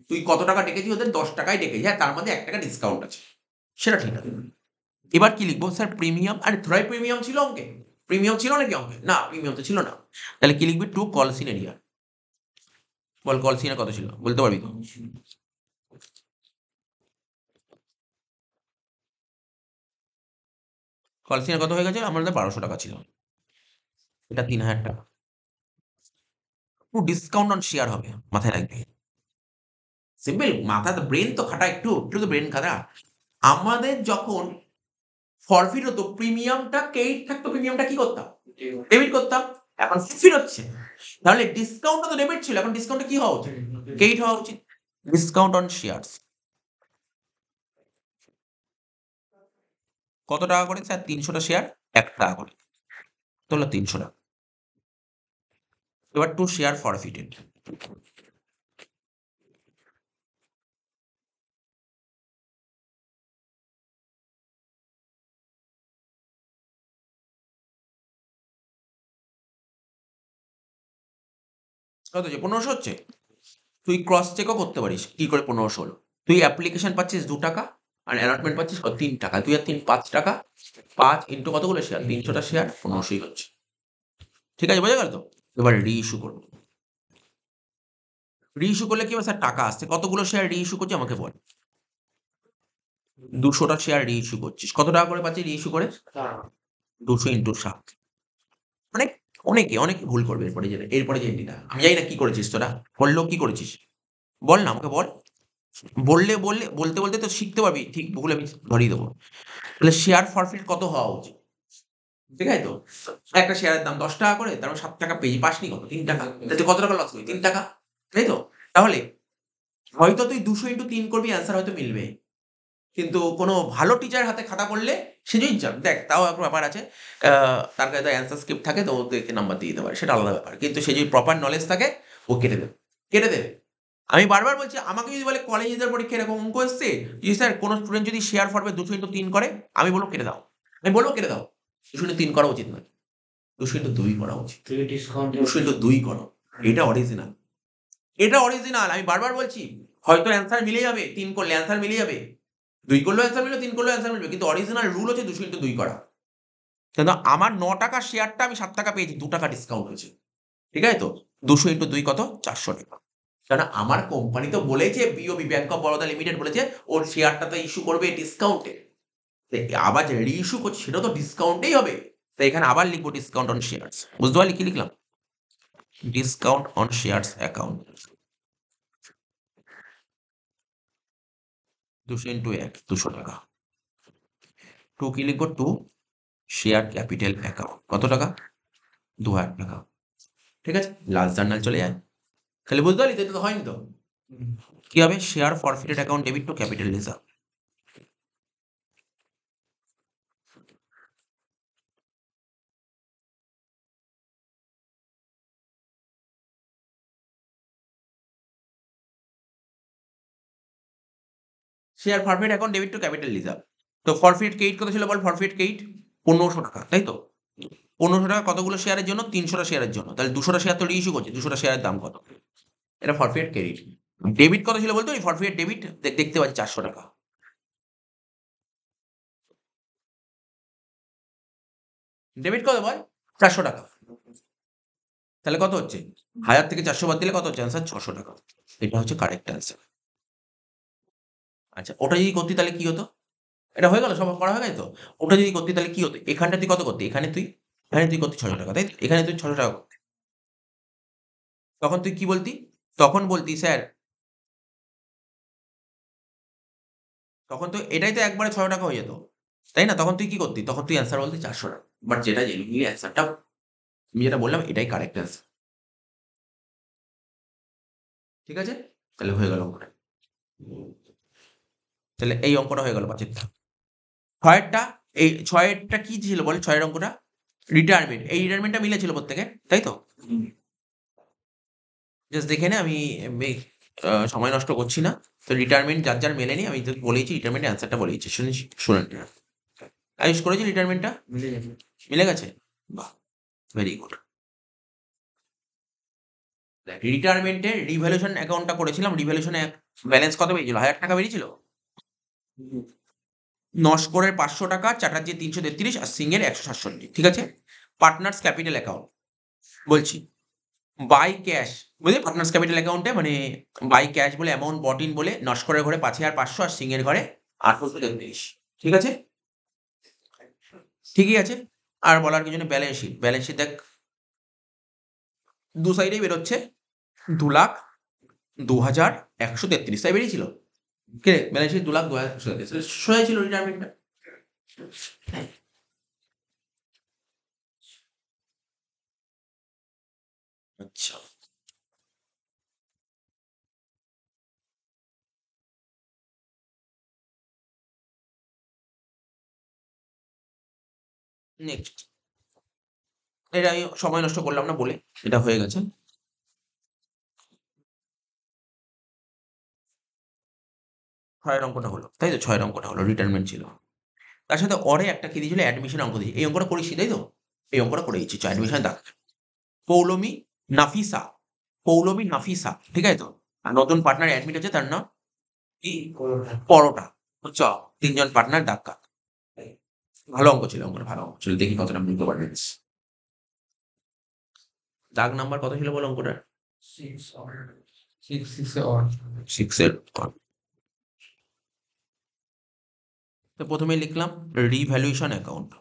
তুই কত টাকা ডেকেছিস? ওদের ৳১০ ডেকেছিস। হ্যাঁ তার মধ্যে ৳১ ডিসকাউন্ট আছে। সেটা ঠিক আছে। এবার কি লিখবো? Sir premium. আরে থোড়াই প্রিমিয়াম ছিল অঙ্কে? প্রিমিয়াম ছিল নাকি অঙ্কে? না প্রিমিয়াম তো ছিল না। তাহলে কি লিখবি? To calls in arrear. বল কল সিনে কত ছিল? বলতে পারবি তো? কল সিনে কত হয়ে গেছে? আমাদের ৳১২০০ ছিল। এটা ৳৩,০০০। ডিসকাউন্ট অন শেয়ার হবে। মাথায় রাখবি। সিম্পল। মাথা তো ব্রেইন তো খাটা একটু, একটু তো ব্রেইন খাটা। আমাদের যখন ফরফিট হতো প্রিমিয়ামটা ক্রেডিট থাকতো, প্রিমিয়ামটা কি করতাম? ডেবিট করতাম। এখন ফরফিট হচ্ছে। তাহলে ডিসকাউন্টটা তো ডেবিট ছিল। এখন ডিসকাউন্টটা কি হওয়া উচিত? ক্রেডিট হওয়া উচিত। Discount on shares. কত টাকা করে স্যার? ৩০০টা শেয়ার ৳১ করে। কত হলো? ৳৩০০। এবার টু শেয়ার ফরফিটেড। কত হচ্ছে? ১৫০০ হচ্ছে? তুই ক্রস চেকও করতে পারিস। কি করে ১৫০০ হলো? তুই অ্যাপ্লিকেশন পাচ্ছিস ৳২ আর অ্যালটমেন্ট পাচ্ছিস কত? ৳৩। ২ আর ৩ ৳৫। ৫ ইন্টু কতগুলো শেয়ার? ৩০০টা শেয়ার ১৫০০ই হচ্ছে। ঠিক আছে, বোঝা গেল তো? এবার রি-ইস্যু করব। রি-ইস্যু করলে কি হবে স্যার, টাকা আসছে। কতগুলো শেয়ার রি-ইস্যু করছি আমাকে বল। 200 টা শেয়ার রি-ইস্যু করছিস। কত টাকা করে পাচ্ছিস রি-ইস্যু করে? 200 ইন্টু 7। মানে অনেকে ভুল করবে এরপরে যে এন্ট্রিটা। আমি জানি না কি করেছিস তোরা? করলেও কি করেছিস? বল না, আমাকে বল। বলতে তো শিখতে পারবি। ঠিক ভুল আমি ধরিয়ে দেবো। তাহলে শেয়ার ফরফিট কত হওয়া উচিত? ঠিক আছে তো? একটা শেয়ারের দাম ৳10 করে, তার মানে ৳7 পেয়েছি। পাসনি কত? ৳3। তাহলে তুই কত টাকা লস করলি? ৳3। তাই তো? তাহলে হয়তো তুই 200 ইন্টু 3 করবি, অ্যান্সার হয়তো মিলবে। কিন্তু কোনো ভালো টিচারের হাতে খাতা পড়লে সে যদি দেখ, তাও একটা ব্যাপার আছে। আ তার কাছে অ্যান্সার স্ক্রিপ্ট থাকে, তো ও তোকে নাম্বার দিয়ে দিতে পারে। সেটা আলাদা ব্যাপার। কিন্তু সে যদি প্রপার নলেজ থাকে, ও কেটে দেবে। কেটে দেবে। আমি বারবার বলছি, আমাকে যদি বলে কলেজের পরীক্ষায় এরকম অঙ্ক এসছে, জি স্যার কোন স্টুডেন্ট যদি শেয়ার ফরওয়ার্ড 200 ইন্টু 3 করে, আমি বলব কেটে দাও। আমি বলব কেটে দাও। 200 ইন্টু 3 করা উচিত নয়। 200 ইন্টু 2 করা উচিত। 200 ইন্টু 2 করো। এটা অরিজিনাল। এটা অরিজিনাল। আমি বারবার বলছি। হয়তো অ্যান্সার মিলে যাবে। 3 করলে অ্যান্সার মিলে যাবে। 2 করলেও অ্যান্সার মিলবে, 3 করলেও অ্যান্সার মিলবে। কিন্তু অরিজিনাল রুল হচ্ছে 200 ইন্টু 2 করা। কিন্তু আমার ৳9 শেয়ারটা আমি ৳7 পেয়েছি। ৳2 ডিসকাউন্ট হয়েছে। ঠিক আছে তো? 200 ইন্টু 2 কত? ৳400। কারণ আমার কোম্পানি তো বলেছে, BOB bank of Baroda limited বলেছে ওর শেয়ারটা তো ইস্যু করবে ডিসকাউন্টে। আবার যে রি-ইস্যু করছে সেটাও তো ডিসকাউন্টেই হবে। তো এখানে আবার লিখব ডিসকাউন্ট অন শেয়ারস। বুঝতে পারলি কি লিখলাম? Discount on shares account. 200 into 1 ৳200। 2 কি লিখব? 2 শেয়ার ক্যাপিটাল অ্যাকাউন্ট। কত টাকা? ৳2000। ঠিক আছে? লাস্ট জার্নাল চলে যায়। তাহলে বুঝতে পারলি তো? এটা তো হয়নি তো? কি হবে? Share ফরফিটেড account debit two capital reserve. Share four feet account debit two capital reserve. তো ফরফিট ক্রেডিট কত ছিল বল? ফরফিট ক্রেডিট ৳1500, তাই তো? ৳1500 কতগুলো শেয়ারের জন্য? 300 টা শেয়ারের জন্য। তাহলে 200 টা শেয়ার তো রি-ইস্যু করছে। 200 টা শেয়ারের দাম কত? এটা ফরফিট ক্রেডিট। ডেবিট কত ছিল বলতো? এই ফরফিট ডেবিট দেখতে পাচ্ছি ৳400। ডেবিট কত বল? ৳400। তাহলে কত হচ্ছে? 1000 থেকে 400 বাদ দিলে কত হচ্ছে? অ্যান্সার ৳600। এটা হচ্ছে কারেক্ট অ্যান্সার। আচ্ছা, ওটা যদি করতি তাহলে কি হতো? এটা হয়ে গেল? সব করা হয়ে গেছে তো? ওটা যদি করতি তাহলে কি হতো? এখানটা তুই কত করতি? এখানে তুই করতি ৳600, তাই তো? এখানে তুই ৳600 করতি। তখন তুই কি বলতি? তখন বলতি স্যার, তখন তো এটাই তো একবারে ৳600 হয়ে যেত। তাই না? তখন তুই কি করতি? তখন তুই অ্যান্সার বলতি ৳400। বাট যেটা জেনুইনলি অ্যান্সারটা আমি যেটা বললাম এটাই কারেক্ট অ্যান্সার। ঠিক আছে? তাহলে হয়ে গেল অঙ্কটা। তাহলে এই অঙ্কটা হয়ে গেল ৫ এরটা। ৬ এরটা, এই ৬ এরটা কি ছিল বল? ৬ এর অঙ্কটা? রিটায়ারমেন্ট। এই রিটায়ারমেন্টটা মিলেছিল প্রত্যেকের, তাই তো? জাস্ট দেখে নে, আমি এ সময় নষ্ট করছি না। তো রিটায়ারমেন্ট যার মেলেনি আমি তোকে বলেইছি, রিটায়ারমেন্টের অ্যান্সারটা বলেইছি। শুনে নে। আয়ুষ করেছি রিটায়ারমেন্টটা? মিলে গেছে? বাহ! Very good. দেখ, রিটায়ারমেন্টের রিভ্যালুয়েশন অ্যাকাউন্টটা করেছিলাম। রিভ্যালুয়েশনে ব্যালেন্স কত বেরিয়েছিল? ৳1000 বেরিয়েছিল? নস্করের ৳500, চ্যাটার্জির ৩৩৩ আর সিংয়ের ১৬৭। ঠিক আছে? পার্টনার্স ক্যাপিটাল অ্যাকাউন্ট বলছি। বাই ক্যাশ, বুঝলি? পার্টনার্স ক্যাপিটাল অ্যাকাউন্টে মানে বাই ক্যাশ বলে, অ্যামাউন্ট বট ইন বলে নস্করের ঘরে ৫৫০০ আর সিংহের ঘরে ১৮৩৩। ঠিক আছে? ঠিকই আছে। আর বলার কিছু নেই। Balance sheet. ব্যালেন্স শিট দেখ, ২ সাইডেই বেরোচ্ছে ২,০০,০০০, ২,০০০, ১৩৩। তাই বেরিয়েছিল? কে ব্যালেন্স শিট ২,০০,০০০, ২,০০০, ১৩৩। সোজাই ছিল রিটায়ারমেন্টটা। আচ্ছা, নেক্সট। এটা আমি সময় নষ্ট করলাম না বলে। এটা হয়ে গেছে। ৬ এর অঙ্কটা হলো। তাই তো? ৬ এর অঙ্কটা হলো। রিটায়ারমেন্ট ছিল। তার সাথে অরে একটা কি দিয়েছিল? অ্যাডমিশন অঙ্ক দিয়েছে। এই অঙ্কটা করিসনি, তাই তো? এই অঙ্কটা করে দিচ্ছি। অ্যাডমিশনের দাগ। পৌলমী নাফিসা, পৌলমী নাফিসা। ঠিক আছে তো? আর নতুন পার্টনার অ্যাডমিট হচ্ছে, তার নাম কি? পরোটা। চ ৩ জন পার্টনার দাগ কাট। ভালো অঙ্ক ছিল, অঙ্কটা ভালো অঙ্ক ছিল। দেখি কতটা বুঝতে পারবেন। দাগ নাম্বার কত ছিল বল অঙ্কটা? 6 এর তো প্রথমে লিখলাম revaluation account.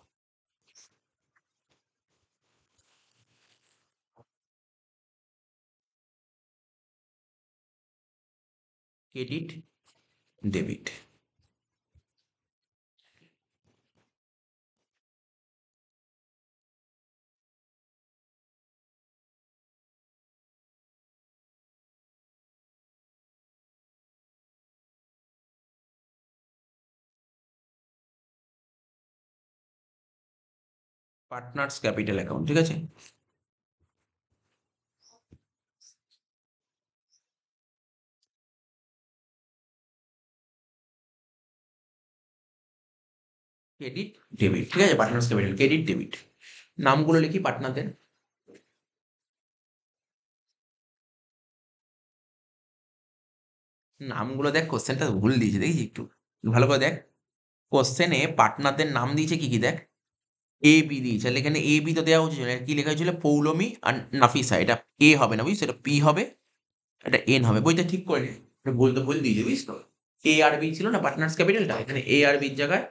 Credit debit. Partners capital account, ঠিক আছে? ক্রেডিট ডেবিট, ঠিক আছে? Partners capital credit debit. নামগুলো লিখি পার্টনারদের। নামগুলো দেখ, কোশ্চেনটা ভুল দিয়েছে, দেখি একটু ভালো করে দেখ। কোশ্চেনে পার্টনারদের নাম দিয়েছে কি কি দেখ, এ বি দিয়েছে। তাহলে এখানে এ বি তো দেওয়া উচিত, কি লেখা হয়েছিল? পৌলমী আর নাফিসা। এটা এ হবে না, বুঝছো? এটা পি হবে, এটা এন হবে। বইটা ঠিক করে নে, বলতে ভুল দিয়েছে, বুঝছো? এ আর বি ছিল না পার্টনার্স ক্যাপিটালটা, এখানে এ আর বির জায়গায়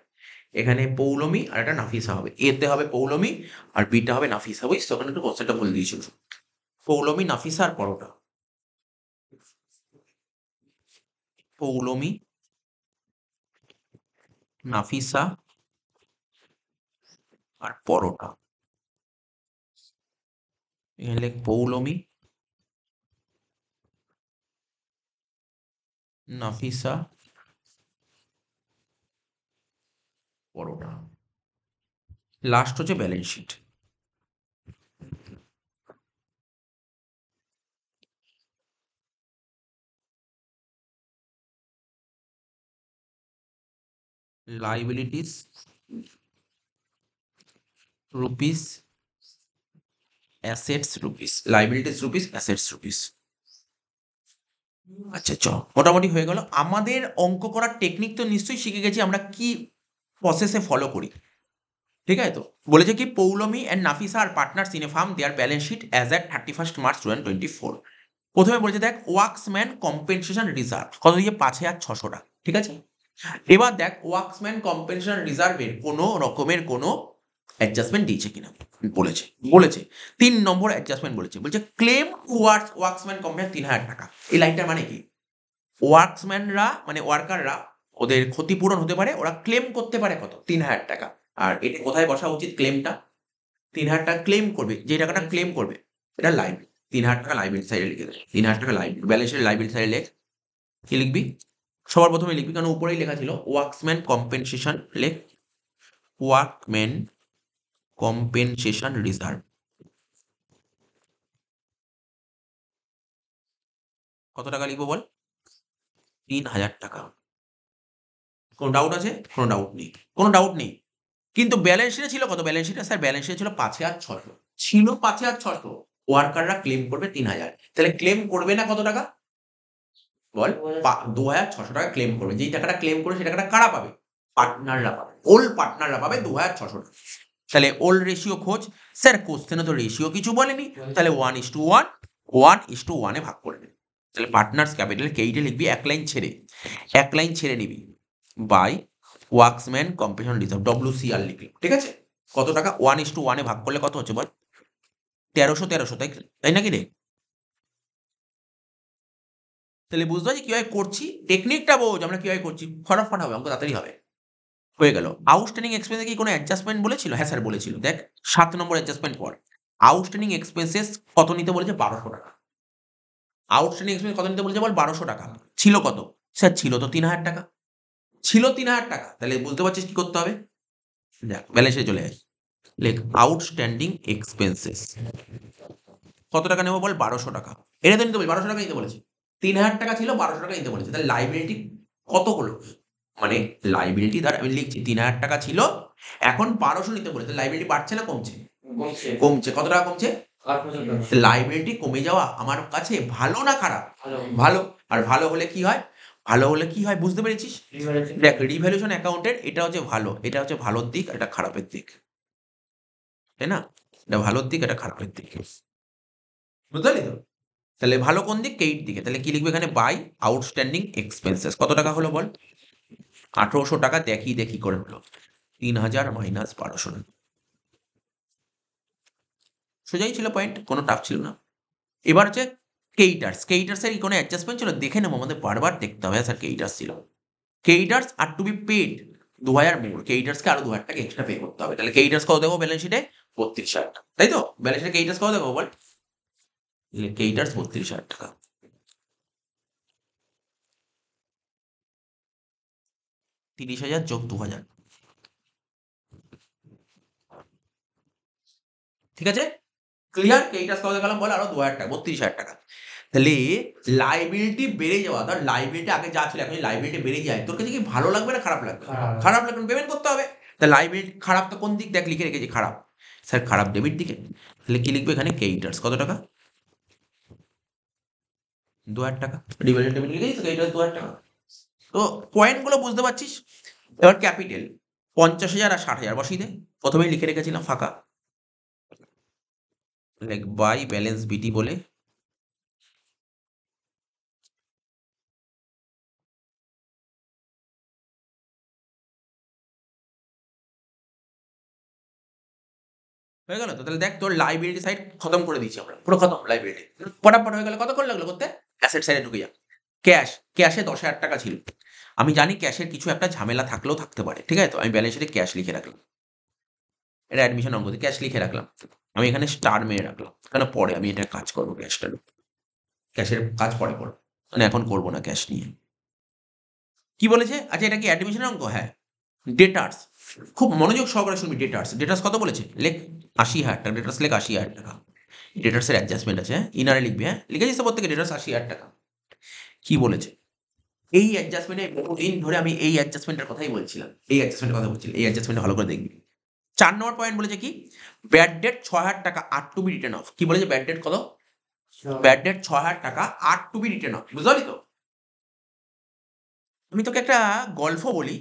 এখানে পৌলমী আর একটা নাফিসা হবে। এতে হবে পৌলমী আর বিটা হবে নাফিসা, বুঝছো? ওখানে একটু কোশ্চেনটা ভুল দিয়েছিল। পৌলমী, নাফিসা আর পরোটা। পৌলমী, নাফিসা আর পরোটা। এখানে লেখ পৌলমী, নাফিসা, পরোটা। লাস্ট হচ্ছে balance sheet. Liabilities rupees, assets rupees. Liabilities rupees, assets rupees. আচ্ছা চ, মোটামুটি হয়ে গেল। আমাদের অঙ্ক করার টেকনিক তো নিশ্চয়ই শিখে গেছি আমরা কি প্রসেসে ফলো করি, ঠিক আছে? তো বলেছে কি, পৌলমী অ্যান্ড নাফিসা আর partners in a firm, their balance sheet as at 31st March 2024। প্রথমে বলেছে দেখ, ওয়ার্কসম্যান কম্পেনসেশন রিজার্ভ কত দিয়ে? 5,600 টাকা, ঠিক আছে? এবার দেখ ওয়ার্কসম্যান কম্পেনসেশন রিজার্ভের কোনো রকমের কোনো অ্যাডজাস্টমেন্ট দিয়েছে কিনা। বলেছে বলেছে 3 নম্বর অ্যাডজাস্টমেন্ট বলেছে। বলছে ক্লেম টুয়ার্ডস ওয়ার্কসম্যান কম্পেয়ার 3,000 টাকা। এই লাইনটার মানে কি? ওয়ার্কসম্যানরা মানে ওয়ার্কাররা, ওদের ক্ষতিপূরণ হতে পারে, ওরা ক্লেম করতে পারে কত? 3,000 টাকা। আর এটা কোথায় বসা উচিত ক্লেমটা? 3,000 টাকা ক্লেম করবে, যে টাকাটা ক্লেম করবে এটা লাইবিলিটি। 3,000 টাকা লাইবিলিটি সাইডে লিখে দেবে। 3,000 টাকা লাইবিলিটি, ব্যালেন্সের লাইবিলিটি সাইডে লেখ। কি লিখবি? সবার প্রথমে লিখবি, কারণ উপরেই লেখা ছিল ওয়ার্কসম্যান কম্পেনসেশন। লেখ ওয়ার্কম্যান কম্পেনসেশন রিজার্ভ। কত টাকা লিখবো বল? 3,000 টাকা। কোনো ডাউট আছে? কোনো ডাউট নেই, কোনো ডাউট নেই। কিন্তু ব্যালেন্স শিটে ছিল কত? ব্যালেন্স শিটে স্যার ব্যালেন্স শিটে ছিল 5,600 ছিল। 5,600, ওয়ার্কাররা ক্লেম করবে 3,000। তাহলে ক্লেম করবে না কত টাকা বল? 2,600 টাকা ক্লেম করবে। যেই টাকাটা ক্লেম করে সেই টাকাটা কারা পাবে? পার্টনাররা পাবে, ওল্ড পার্টনাররা পাবে 2,600 টাকা। তাহলে ওল্ড রেশিও খোঁজ। স্যার কোশ্চেনে তো রেশিও কিছু বলেনি, তাহলে 1:1, 1:1 ভাগ করে নেবে। তাহলে পার্টনার্স ক্যাপিটাল কেইটে লিখবি এক লাইন ছেড়ে, এক লাইন ছেড়ে নিবি, বাই ওয়ার্কসম্যান কম্পেনসেশন রিজার্ভ, WCR লিখবি, ঠিক আছে? কত টাকা? 1:1 ভাগ করলে কত হচ্ছে বল? 1,300, তাই তাই নাকি রে? তাহলে বুঝতে পারছি কিভাবে করছি, টেকনিকটা বোঝ আমরা কিভাবে করছি। ফটাফট হবে, অঙ্ক তাড়াতাড়ি হবে। হয়ে গেল। আউটস্ট্যান্ডিং এক্সপেন্সে কি কোনো অ্যাডজাস্টমেন্ট বলেছিল? হ্যাঁ স্যার বলেছিল। দেখ 7 নম্বর অ্যাডজাস্টমেন্ট পর, আউটস্ট্যান্ডিং এক্সপেন্সেস কত নিতে বলেছে? 1,200 টাকা। আউটস্ট্যান্ডিং এক্সপেন্স কত নিতে বলেছে বল? 1,200 টাকা। ছিল কত? স্যার ছিল তো 3,000 টাকা। ছিল 3,000 টাকা, তাহলে বুঝতে পারছিস কি করতে হবে? দেখ ব্যালেন্সে চলে আসি, লেখ আউটস্ট্যান্ডিং এক্সপেন্সেস কত টাকা নেবো বল? 1,200 টাকা। এটা তো নিতে বলেছে, 1,200 টাকা নিতে বলেছে। 3,000 টাকা ছিল, 1,200 টাকা নিতে বলেছে। তাহলে লাইবিলিটি কত হলো? মানে লাইবিলিটি ধর আমি লিখছি 3,000 টাকা ছিল, এখন 1,200 নিতে বলেছে। লাইবিলিটি বাড়ছে না কমছে? কমছে। কত টাকা কমছে? লাইবিলিটি কমে যাওয়া আমার কাছে ভালো না খারাপ? ভালো। আর ভালো হলে কি হয়? ভালো হলে কি হয় বুঝতে পেরেছিস? দেখ রিভ্যালুয়েশন অ্যাকাউন্টের এটা হচ্ছে ভালো, এটা হচ্ছে ভালোর দিক, এটা খারাপের দিক, তাই না? এটা ভালোর দিক, এটা খারাপের দিক। বুঝতে পারলি তো? তাহলে ভালো কোন দিক? কেইট দিকে। তাহলে কি লিখবে এখানে? By outstanding expenses. কত টাকা হলো বল? 1800 টাকা দেখি করে হলো। 3000 মাইনাস 1200। সোজাই ছিল পয়েন্ট, কোনো টাফ ছিল না। এবার হচ্ছে কেইটার্স। কেইটার্সের কি কোনো অ্যাডজাস্টমেন্ট ছিল? দেখে নেবো, আমাদের বারবার দেখতে হবে। স্যার কেইটার্স ছিল। কেইটার্স আর টু বি পেড 2000 মোর। কেইটার্সকে আরো 2000 টাকা এক্সট্রা পে করতে হবে। তাহলে কেইটার্স কত দেবো ব্যালেন্স শিটে? 32,000 টাকা, তাই তো? ব্যালেন্স শিটে কেইটার্স কত দেবো বল? কেইটার্স 32,000 টাকা। 30,000 যোগ 2000, ঠিক আছে? ক্লিয়ার? কেইটার্স কত দেখালাম বল? আরো 2000 টাকা, 32,000 টাকা। তাহলে লাইবিলিটি বেড়ে যাওয়া, ধর লাইবিলিটি আগে যা ছিল এখন লাইবিলিটি বেড়ে যায়, তোর কাছে কি ভালো লাগবে না খারাপ লাগবে? খারাপ লাগবে, পেমেন্ট করতে হবে। তা লাইবিলিটি খারাপ তো কোন দিক? দেখ লিখে রেখেছি খারাপ। স্যার খারাপ ডেবিট দিকে। তাহলে কি লিখবে এখানে? কেইটার্স কত টাকা? 2000 টাকা। ডিভিডেন্ড ডেবিট লিখেছিস তো, কেইটার্স 2000 টাকা। তো পয়েন্টগুলো বুঝতে পারছিস? এবার ক্যাপিটাল 50,000 আর 60,000 বসিয়ে দে। প্রথমেই লিখে রেখেছিলাম ফাঁকা। লাইক বাই ব্যালেন্স বিটি বলে হয়ে গেল তো? তাহলে দেখ তোর লাইবিলিটি সাইড খতম করে দিয়েছি আমরা, পুরো খতম লাইবিলিটি। ফটাফট হয়ে গেল। কতক্ষণ লাগলো করতে? অ্যাসেট সাইডে ঢুকে যা। ক্যাশে 10,000 টাকা ছিল। আমি জানি ক্যাশের কিছু একটা ঝামেলা থাকলেও থাকতে পারে, ঠিক আছে? তো আমি ব্যালেন্স শিটে ক্যাশ লিখে রাখলাম। এটা অ্যাডমিশন অঙ্কতে ক্যাশ লিখে রাখলাম। আমি এখানে স্টার মেরে রাখলাম, কারণ পরে আমি এটা কাজ করবো। ক্যাশের কাজ পরে করবো, মানে এখন করবো না ক্যাশ নিয়ে। কি বলেছে? আচ্ছা এটা কি অ্যাডমিশনের অঙ্ক? হ্যাঁ। ডেটার্স, খুব মনোযোগ সহকারে শুনবি। ডেটার্স কত বলেছে? লেখ 80,000 টাকা। ডেটার্স লেখ 80,000 টাকা। ডেটার্সের অ্যাডজাস্টমেন্ট আছে, হ্যাঁ ইনারে লিখবি। হ্যাঁ লিখেছিস তো প্রত্যেকে? ডেটার্স 80,000 টাকা। কি বলেছে? এই অ্যাডজাস্টমেন্টে বহুদিন ধরে আমি এই অ্যাডজাস্টমেন্টের কথাই বলছিলাম। এই অ্যাডজাস্টমেন্টের কথা বলছিলাম। এই অ্যাডজাস্টমেন্ট ভালো করে দেখবি। 4 নম্বর পয়েন্ট বলেছে কি? ব্যাড ডেট 6,000 টাকা আর টু বি রিটেন অফ। কি বলেছে? ব্যাড ডেট কত? ব্যাড ডেট 6,000 টাকা আর টু বি রিটেন অফ। বুঝতে পারলি তো? আমি তোকে একটা গল্প বলি,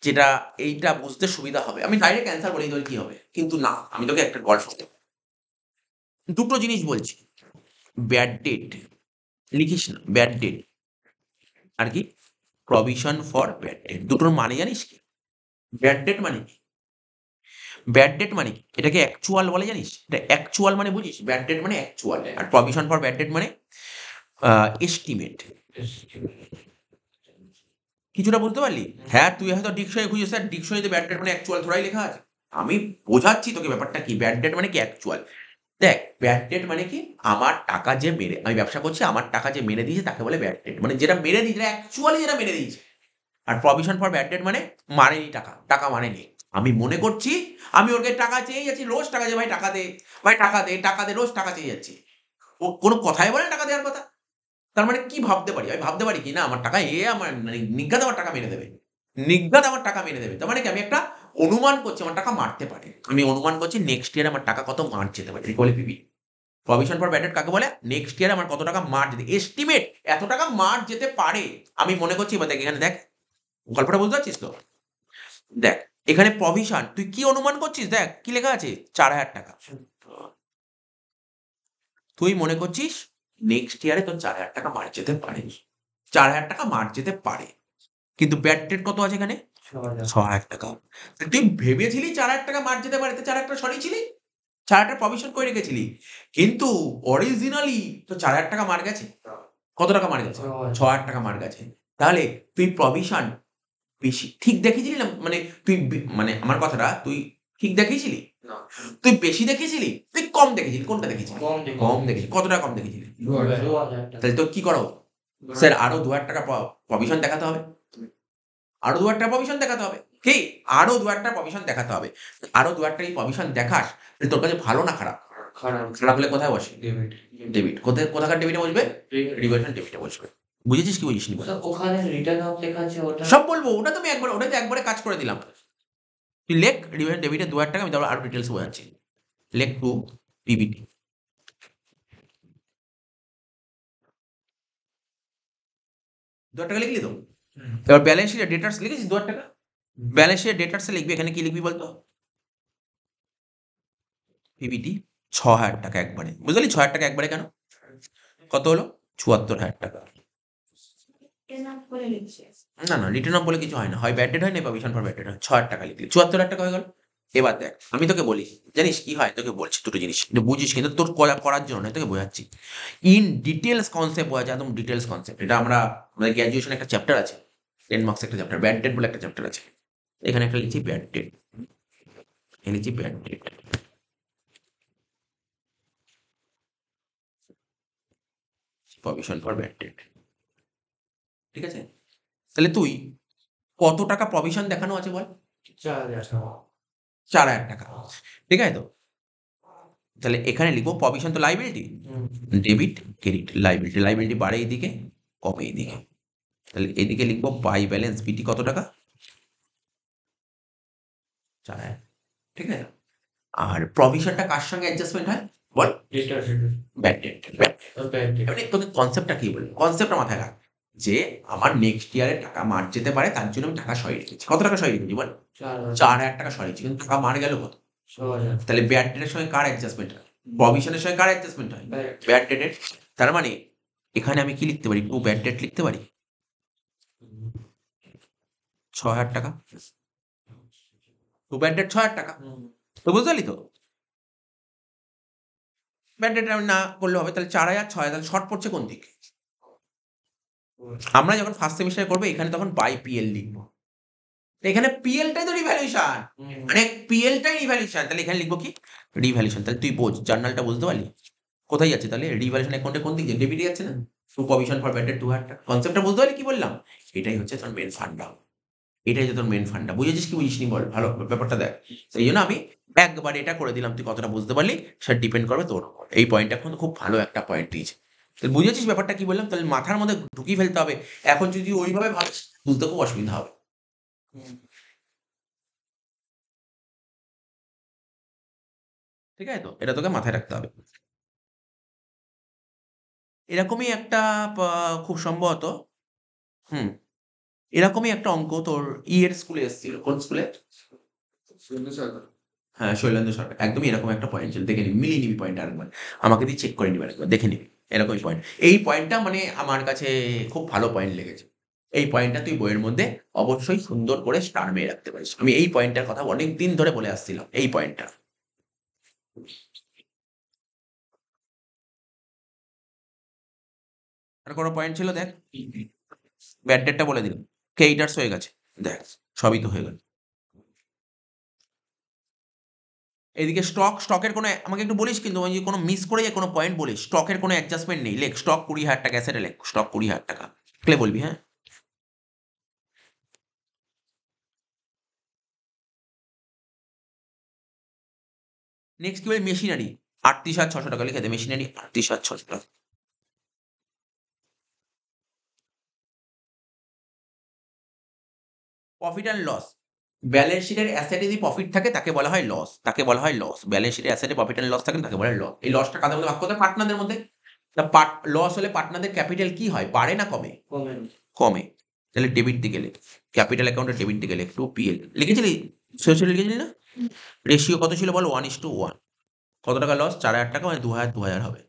যেটা এইটা বুঝতে সুবিধা হবে। আমি ডাইরেক্ট অ্যান্সার বলেই তোর কি হবে, কিন্তু না, আমি তোকে একটা গল্প দেব। দুটো জিনিস বলছি। ব্যাড ডেট লিখিস না, ব্যাড ডেট আর কি প্রভিশন ফর ব্যাড ডেট, দুটোর মানে জানিস কি? ব্যাড ডেট মানে কি? ব্যাড ডেট মানে কি? এটাকে অ্যাকচুয়াল বলে, জানিস? এটা অ্যাকচুয়াল মানে বুঝিস? ব্যাড ডেট মানে অ্যাকচুয়াল, আর প্রভিশন ফর ব্যাড ডেট মানে এস্টিমেট। কিছুটা বুঝতে পারলি? হ্যাঁ তুই হয়তো ডিকশনারি খুঁজে, স্যার ডিকশনারিতে ব্যাড ডেট মানে অ্যাকচুয়াল থোড়াই লেখা আছে। আমি বোঝাচ্ছি তোকে ব্যাপারটা কি। ব্যাড ডেট মানে কি? অ্যাকচুয়াল। দেখ ব্যাড ডেট মানে কি? আমার টাকা যে মেরে, আমি ব্যবসা করছি, আমার টাকা যে মেরে দিয়েছে তাকে বলে ব্যাড ডেট। মানে যেটা মেরে দিয়েছে, অ্যাকচুয়ালি যেটা মেরে দিয়েছে। আর প্রভিশন ফর ব্যাড ডেট মানে মানেনি টাকা, টাকা মানেনি। আমি মনে করছি আমি ওর কাছে টাকা চেয়ে যাচ্ছি, রোজ টাকা দিয়ে, ভাই টাকা দে, ভাই টাকা দে, টাকা দে, রোজ টাকা চেয়ে যাচ্ছি। ও কোনো কথাই বলে না টাকা দেওয়ার কথা। তার মানে কি ভাবতে পারি? আমি ভাবতে পারি কি না আমার টাকা আমার মানে নিজ্ঞাত আমার টাকা মেরে দেবে। নিজ্ঞাত আমার টাকা মেরে দেবে। তার মানে কি? আমি একটা অনুমান করছি আমার টাকা মারতে পারে। আমি অনুমান করছি নেক্সট ইয়ার আমার টাকা কত মার যেতে পারে। এটাকে বলে PB. Provision for bad date কাকে বলে? নেক্সট ইয়ার আমার কত টাকা মার যেতে, এস্টিমেট এত টাকা মার যেতে পারে আমি মনে করছি। এবার দেখ এখানে দেখ, গল্পটা বুঝতে পারছিস তো? দেখ এখানে প্রভিশন, তুই কি অনুমান করছিস? দেখ কি লেখা আছে? 4,000 টাকা। তুই মনে করছিস নেক্সট ইয়ারে তোর 4,000 টাকা মার যেতে পারে। 4,000 টাকা মার যেতে পারে। কিন্তু ব্যাড ডেট কত আছে এখানে? 6,000 টাকা। তুই ভেবেছিলি 4,000 টাকা মার যেতে পারে, তো 4,000 টাকা সরিয়েছিলি। 4,000 টাকা প্রভিশন করে রেখেছিলি। কিন্তু অরিজিনালি তো 4,000 টাকা মার গেছে। কত টাকা মার গেছে? 6,000 টাকা মার গেছে। তাহলে তুই প্রভিশন বেশি ঠিক দেখিয়েছিলি না? মানে তুই মানে আমার কথাটা তুই ঠিক দেখিয়েছিলি? তুই বেশি দেখিয়েছিলি? তুই কম দেখেছিলি? কোনটা দেখেছিলি? কম দেখেছিলি। কত টাকা কম দেখেছিলি? তাহলে তোর কি করা উচিত? স্যার আরো 2,000 টাকা প্রভিশন দেখাতে হবে। আরো 2,000 টাকা প্রভিশন দেখাতে হবে। কি? আরো 2,000 টাকা প্রভিশন দেখাতে হবে। আরো 2,000 টাকা প্রভিশন দেখাস, তাহলে তোর কাছে ভালো না খারাপ? খারাপ হলে কোথায় বসে? ডেবিট। কোথাকার ডেবিটে বসবে? রিভার্শন ডেবিটে বসবে। বুঝেছিস কি বুঝিসনি বল? ওখানে রিটার্ন অফ লেখা আছে ওটা। সব বলবো, ওটা তো আমি একবার, ওটা তো একবারে কাজ করে দিলাম। তুই লেখ রিভার্শন ডেবিটে 2,000 টাকা, আমি তারপর আরো ডিটেইলস বোঝাচ্ছি। লেখ টু পিবিটি। 2,000 টাকা লিখলি তো? এবার ব্যালেন্স শিটে ডেটার্স লিখেছিস 2,000 টাকা? ব্যালেন্স শিটে ডেটার্সে লিখবি, এখানে কি লিখবি বলতো? পিবিটি 6,000 টাকা একবারে। বুঝলি 6,000 টাকা একবারে কেন? কত হলো? ৭৪,০০০ টাকা। না, না, রিটেন অফ বলে কিছু হয় না। হয় ব্যাড ডেট হয় না প্রভিশন ফর ব্যাড ডেট হয়। ৬,০০০ টাকা লিখলি। ৭৪,০০০ টাকা হয়ে গেল। এবার দেখ, আমি তোকে বলি, জানিস কি হয়? তোকে বলছি দুটো জিনিস। এটা বুঝিস কিন্তু তোর করার জন্য নয়, তোকে বোঝাচ্ছি। ইন ডিটেইলস কনসেপ্ট বোঝা যায়, একদম ডিটেইলস কনসেপ্ট। এটা আমরা আমাদের গ্র্যাজুয়েশনে একটা চ্যাপ্টার আছে। 10 মার্কস একটা চ্যাপ্টার, ব্যাড ডেট বলে একটা চ্যাপ্টার আছে। এখানে একটা লিখছি ব্যাড ডেট। এখানে লিখছি bad date. Provision for bad date. ঠিক আছে? তাহলে তুই কত টাকা প্রভিশন দেখানো আছে বল? ৪,০০০ টাকা। ঠিক আছে তো? তাহলে এখানে লিখবো প্রভিশন তো liability, debit credit liability, liability বাড়ে এইদিকে, কমে এইদিকে। তাহলে এদিকে লিখবো বাই ব্যালেন্স বিটি কত টাকা? ৪,০০০। ঠিক আছে? আর প্রভিশনটা কার সঙ্গে অ্যাডজাস্টমেন্ট হয় বল? Bad date. এবারে তোকে কনসেপ্টটা কি বলবো? কনসেপ্টটা মাথায় রাখ যে আমার নেক্সট ইয়ারে টাকা মার যেতে পারে, তার জন্য আমি টাকা সরিয়ে রেখেছি। কত টাকা সরিয়ে রেখেছি বল? ৪,০০০ টাকা সরিয়েছি, কিন্তু টাকা মার গেল কত? তাহলে ব্যাড ডেটের সঙ্গে কার অ্যাডজাস্টমেন্ট হয়? প্রভিশনের সঙ্গে কার অ্যাডজাস্টমেন্ট হয়? ব্যাড ডেটের। তার মানে এখানে আমি কি লিখতে পারি? টু ব্যাড ডেট লিখতে পারি। ৬,০০০ টাকা। টু ব্যাড ডেট ৬,০০০ টাকা। তো বুঝতে পারলি তো? ব্যাড ডেট আমি না করলে হবে। তাহলে ৪,০০০ ৬,০০০, তাহলে শর্ট পড়ছে কোন দিকে? আমরা যখন ফার্স্ট সেমিস্টারে করবো এখানে তখন বাই পিএল লিখবো। এখানে পিএলটাই তো রিভ্যালুয়েশন, মানে পিএলটাই রিভ্যালুয়েশন। তাহলে এখানে লিখবো কি? রিভ্যালুয়েশন। তাহলে তুই বোঝ, জার্নালটা বুঝতে পারলি কোথায় যাচ্ছে? তাহলে রিভ্যালুয়েশন অ্যাকাউন্টে কোন দিকে? ডেবিটে যাচ্ছে না? To provision for bad debt ২,০০০ টাকা। কনসেপ্টটা বুঝতে পারলি কি বললাম? এটাই হচ্ছে তোর মেন ফান্ডা। এটাই হচ্ছে তোর মেন ফান্ডা। বুঝেছিস কি বুঝিসনি বল? ভালো ব্যাপারটা দেখ। সেই জন্য আমি একবারে এটা করে দিলাম। তুই কতটা বুঝতে পারলি সেটা ডিপেন্ড করবে তোর উপর। এই পয়েন্টটা কিন্তু খুব ভালো একটা পয়েন্ট দিয়েছে। তাহলে বুঝেছিস ব্যাপারটা কি বললাম? তাহলে মাথার মধ্যে ঢুকিয়ে ফেলতে হবে। এখন যদি ওইভাবে ভাবিস বুঝতে খুব অসুবিধা হবে। ঠিক আছে তো? এটা তোকে মাথায় রাখতে হবে। এরকমই একটা খুব সম্ভবত, হুম, এরকমই একটা অঙ্ক তোর এর স্কুলে এসেছিল। কোন স্কুলে? হ্যাঁ, শৈলেন্দ্র সরকার। একদমই এরকম একটা পয়েন্ট ছিল। দেখে নিবি, মিলিয়ে নিবি পয়েন্টটা আরেকবার। আমাকে দিয়ে চেক করে নিবি আরেকবার, দেখে নিবি। এরকমই পয়েন্ট। এই পয়েন্টটা মানে আমার কাছে খুব ভালো পয়েন্ট লেগেছে। এই পয়েন্টটা তুই বইয়ের মধ্যে অবশ্যই সুন্দর করে স্টার মেরে রাখতে পারিস। আমি এই পয়েন্টটার কথা অনেকদিন ধরে বলে আসছিলাম, এই পয়েন্টটা। আর কোনো পয়েন্ট ছিল দেখ? ব্যাড ডেটটা বলে দিলাম। ক্রেডিটার্স হয়ে গেছে। দেখ, সবই তো হয়ে গেল। এদিকে স্টকের কোনো আমাকে একটু বলিস কিন্তু, আমি যদি কোনো মিস করে যাই কোনো পয়েন্ট বলিস। স্টকের কোনো অ্যাডজাস্টমেন্ট নেই। লেখ স্টক ২০,০০০ টাকা অ্যাসেটে লেখ। স্টক ২০,০০০ টাকা। লিখলে বলবি, হ্যাঁ? নেক্সট কি বলি? মেশিনারি ৩৮,৬০০ টাকা লিখে দে। মেশিনারি ৩৮,৬০০ টাকা। Profit and loss. ব্যালেন্স শিটের অ্যাসেটে যদি প্রফিট থাকে তাকে বলা হয় লস। তাকে বলা হয় লস। ব্যালেন্স শিটের অ্যাসেটে প্রফিট অ্যান্ড লস থাকে তাকে বলা হয় লস। এই লসটা কাদের মধ্যে ভাগ করতে হয়? পার্টনারদের মধ্যে। তা লস হলে পার্টনারদের ক্যাপিটাল কি হয়? বাড়ে না কমে? কমে। তাহলে ডেবিট দিকে লেখ। ক্যাপিটাল অ্যাকাউন্টে ডেবিট দিকে লেখ। টু পিএল লিখেছিলি? শেষে লিখেছিলি না? রেশিও কত ছিল বল? 1:1। কত টাকা লস? ৪,০০০ টাকা, মানে ২,০০০, ২,০০০ হবে।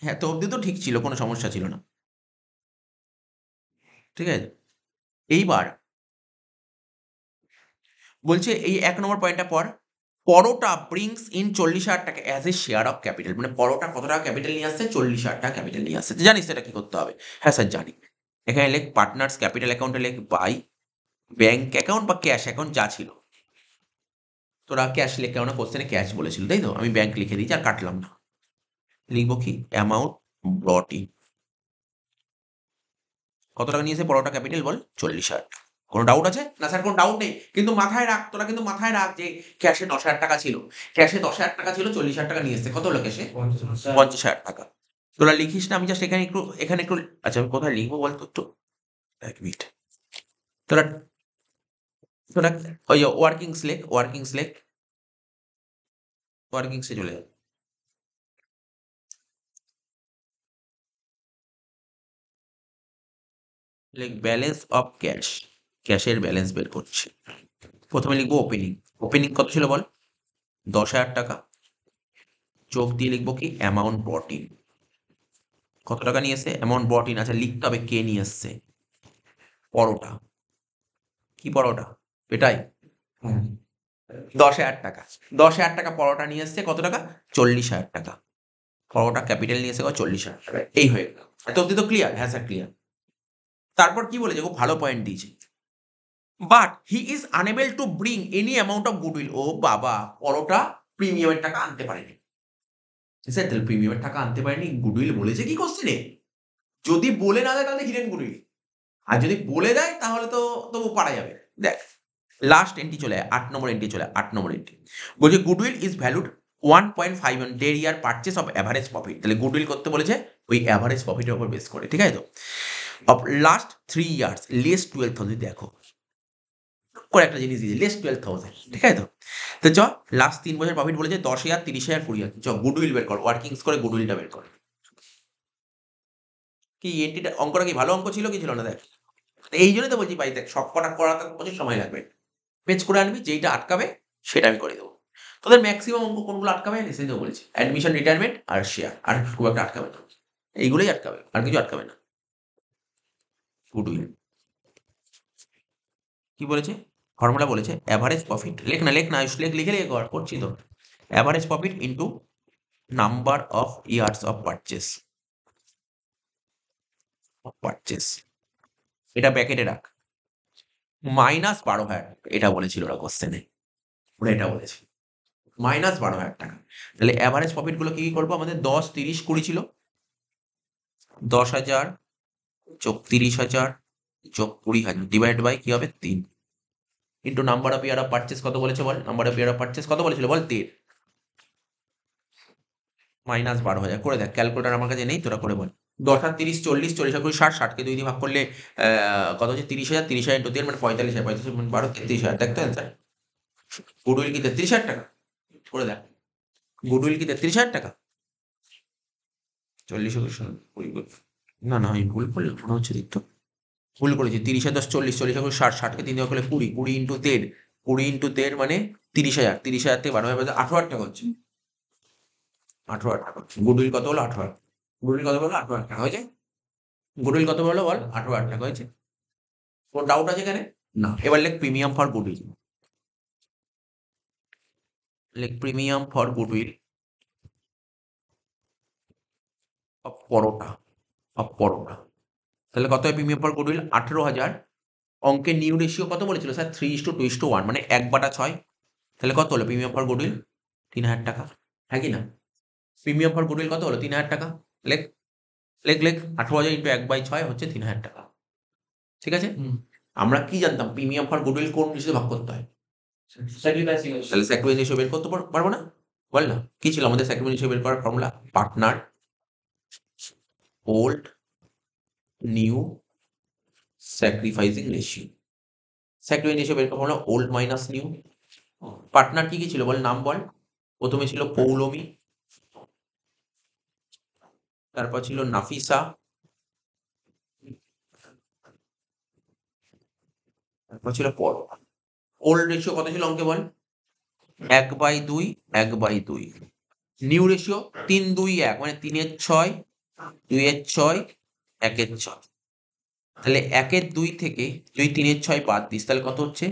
হ্যাঁ, তো অব্দি তো ঠিক ছিল, কোনো সমস্যা ছিল না। ঠিক আছে? এইবার বলছে এই ১ নম্বর পয়েন্টটা পড়। পরোটা ব্রিংস ইন ৪০,০০০ টাকা as a share of capital. মানে পরোটা কত টাকা ক্যাপিটাল নিয়ে আসছে? ৪০,০০০ টাকা ক্যাপিটাল নিয়ে আসছে। তুই জানিস এটা কি করতে হবে? হ্যাঁ স্যার জানি। এখানে লেখ পার্টনার্স ক্যাপিটাল অ্যাকাউন্টে লেখ বাই ব্যাংক অ্যাকাউন্ট বা ক্যাশ অ্যাকাউন্ট যা ছিল। তোরা ক্যাশ লেখা না, কোশ্চেনে ক্যাশ বলেছিল, তাই তো? আমি ব্যাংক লিখে দিয়েছি আর কাটলাম না। লিখবো কি? Amount ব্রট in. কত টাকা নিয়েছে পরোটা ক্যাপিটাল বল? ৪০,০০০ টাকা। কোনো ডাউট আছে? না স্যার কোনো ডাউট নেই। কিন্তু মাথায় রাখ, তোরা কিন্তু মাথায় রাখ যে ক্যাশে ১০,০০০ টাকা ছিল। ক্যাশে ১০,০০০ টাকা ছিল, ৪০,০০০ টাকা নিয়ে এসছে। কত হলো ক্যাশে? ৫০,০০০ টাকা। তোরা লিখিস না, আমি জাস্ট এখানে একটু আচ্ছা আমি কোথায় লিখবো বল তো একটু? ১ মিনিট। তোরা তোরা ওই যে ওয়ার্কিংস এ চলে যা। লেখ ব্যালেন্স অফ ক্যাশ। ক্যাশের ব্যালেন্স বের করছি। প্রথমে লিখবো ওপেনিং। ওপেনিং কত ছিল বল? ১০,০০০ টাকা যোগ দিয়ে লিখবো কি অ্যামাউন্ট ব্রট ইন। কত টাকা নিয়ে এসছে? Amount ব্রট in. আচ্ছা লিখতে হবে কে নিয়ে এসছে। পরোটা। কি পরোটা? এটাই 10,000 টাকা। 10,000 টাকা পরোটা নিয়ে এসছে। কত টাকা? 40,000 টাকা। পরোটা ক্যাপিটাল নিয়ে এসে 40,000 টাকা। এই হয়ে গেল। এত অব্দি তো ক্লিয়ার? হ্যাঁ স্যার ক্লিয়ার। তারপর কি বলেছে? খুব ভালো পয়েন্ট দিয়েছে। But he is unable to bring any amount of goodwill. ও বাবা, পরোটা প্রিমিয়ামের টাকা আনতে পারেনি। স্যার তাহলে প্রিমিয়ামের টাকা আনতে পারেনি, গুডউইল বলেছে কি কোশ্চেনে? যদি বলে না দেয় তাহলে হিডেন গুডউইল, আর যদি বলে দেয় তাহলে তো তবু পারা যাবে। দেখ লাস্ট এন্ট্রি চলে আয়, 8 নম্বর এন্ট্রি চলে আয়, 8 নম্বর এন্ট্রি বলছে গুডউইল ইজ ভ্যালুড 1.5 অন ডের year purchase of average profit. তাহলে গুডউইল করতে বলেছে ওই অ্যাভারেজ প্রফিটের উপর বেস করে, ঠিক আছে তো? Of last 3 years less 12,000। দেখো করে একটা জিনিস দিয়েছে, লেস 12,000, ঠিক আছে তো? তো চ লাস্ট 3 বছর প্রফিট বলেছে 10,000, 30,000, 20,000। চ গুডউইল বের কর, ওয়ার্কিংস করে গুডউইলটা বের কর। কি এন্ট্রিটা, অঙ্কটা কি ভালো অঙ্ক ছিল কি ছিল না? দেখ এই জন্যই তো বলছি ভাই, দেখ সব কটা করাতে প্রচুর সময় লাগবে। পেজ করে আনবি, যেইটা আটকাবে সেটা আমি করে দেবো। তোদের ম্যাক্সিমাম অঙ্ক কোনগুলো আটকাবে আমি সেটাও বলেছি, অ্যাডমিশন, রিটায়ারমেন্ট আর শেয়ার, আর খুব একটা আটকাবে না। এইগুলোই আটকাবে, আর কিছু আটকাবে না। গুডউইল কি বলেছে? ফর্মুলা বলেছে অ্যাভারেজ প্রফিট। লেখ না লেখ না আয়ুষ, লেখ, লিখে লিখে কর, করছি তো। Average profit into number of years of purchase, এটা ব্যাকেটে রাখ। মাইনাস 12,000, এটা বলেছিল ওরা কোশ্চেনে, ওরা এটা বলেছে মাইনাস 12,000 টাকা। তাহলে অ্যাভারেজ প্রফিট গুলো কি কি করবো? আমাদের 10, 30, 20 ছিল। 10,000 যোগ 30,000 যোগ 20,000 ডিভাইড বাই কি হবে? 3 into number of year of purchase. কত বলেছে বল? Number of year of purchase কত বলেছিল বল? 13 মাইনাস 12,000। করে দেখ, ক্যালকুলেটার আমার কাছে নেই, তোরা করে বল। 10 আর 30 40, 40 আর 20 60, 60 কে 2 দিয়ে ভাগ করলে কত হচ্ছে? 30,000, 30,000 ইন্টু 3 মানে 45,000, 45 মানে 12, 33,000। দেখ তো অ্যান্সার। গুডউইল কি 33,000 টাকা? করে দেখ, গুডউইল কি 33,000 টাকা? 40 না না, আমি ভুল করলাম মনে হচ্ছে, দেখতো ভুল করেছি। 30 আর 10 40, 40 আর 60, 60 কে 3 দিয়ে ভাগ করলে 20, 20 ইন্টু 13, 20 ইন্টু 13 মানে 30,000, 30,000 থেকে 12,000 18,000 টাকা হচ্ছে। 18,000 টাকা। গুডউইল কত হলো? 18,000। গুডউইল কত হলো? 18,000 টাকা হয়েছে। গুডউইল কত হলো বল? 18,000 টাকা হয়েছে। কোন ডাউট আছে এখানে? না। এবার লেখ প্রিমিয়াম ফর গুডউইল। লেখ premium for goodwill of paratha, of paratha. তাহলে কত হয় প্রিমিয়াম ফর গুডউইল? 18,000। অঙ্কের নিউ রেশিও কত বলেছিল স্যার? 3:2:1, মানে 1/6। তাহলে কত হলো প্রিমিয়াম ফর গুডউইল? 3,000 টাকা। হ্যাঁ কি না? প্রিমিয়াম ফর গুডউইল কত হলো? 3,000 টাকা। লেখ লেখ লেখ 18,000 ইন্টু 1/6 হচ্ছে 3,000 টাকা। ঠিক আছে? আমরা কি জানতাম? প্রিমিয়াম ফর গুডউইল কোন রেশিওতে ভাগ করতে হয়? তাহলে স্যাক্রিফাইস রেশিও বের করতে পারবো না? বল না, কি ছিল আমাদের স্যাক্রিফাইস রেশিও বের করার formula? Partner, old, new, sacrificing ratio. Sacrifice ratio বের করার formula old minus new. Partner কি কি ছিল বল? নাম বল। প্রথমে ছিল পৌলমী, তারপর ছিল নাফিসা, তারপর ছিল পরোটা। ওল্ড রেশিও কত ছিল অঙ্কে বল? 1/2, 1/2। নিউ রেশিও 3:2:1, মানে 3/6, 2/6, 1/6। তাহলে 1/2 থেকে তুই 3/6 বাদ দিস, তাহলে কত হচ্ছে?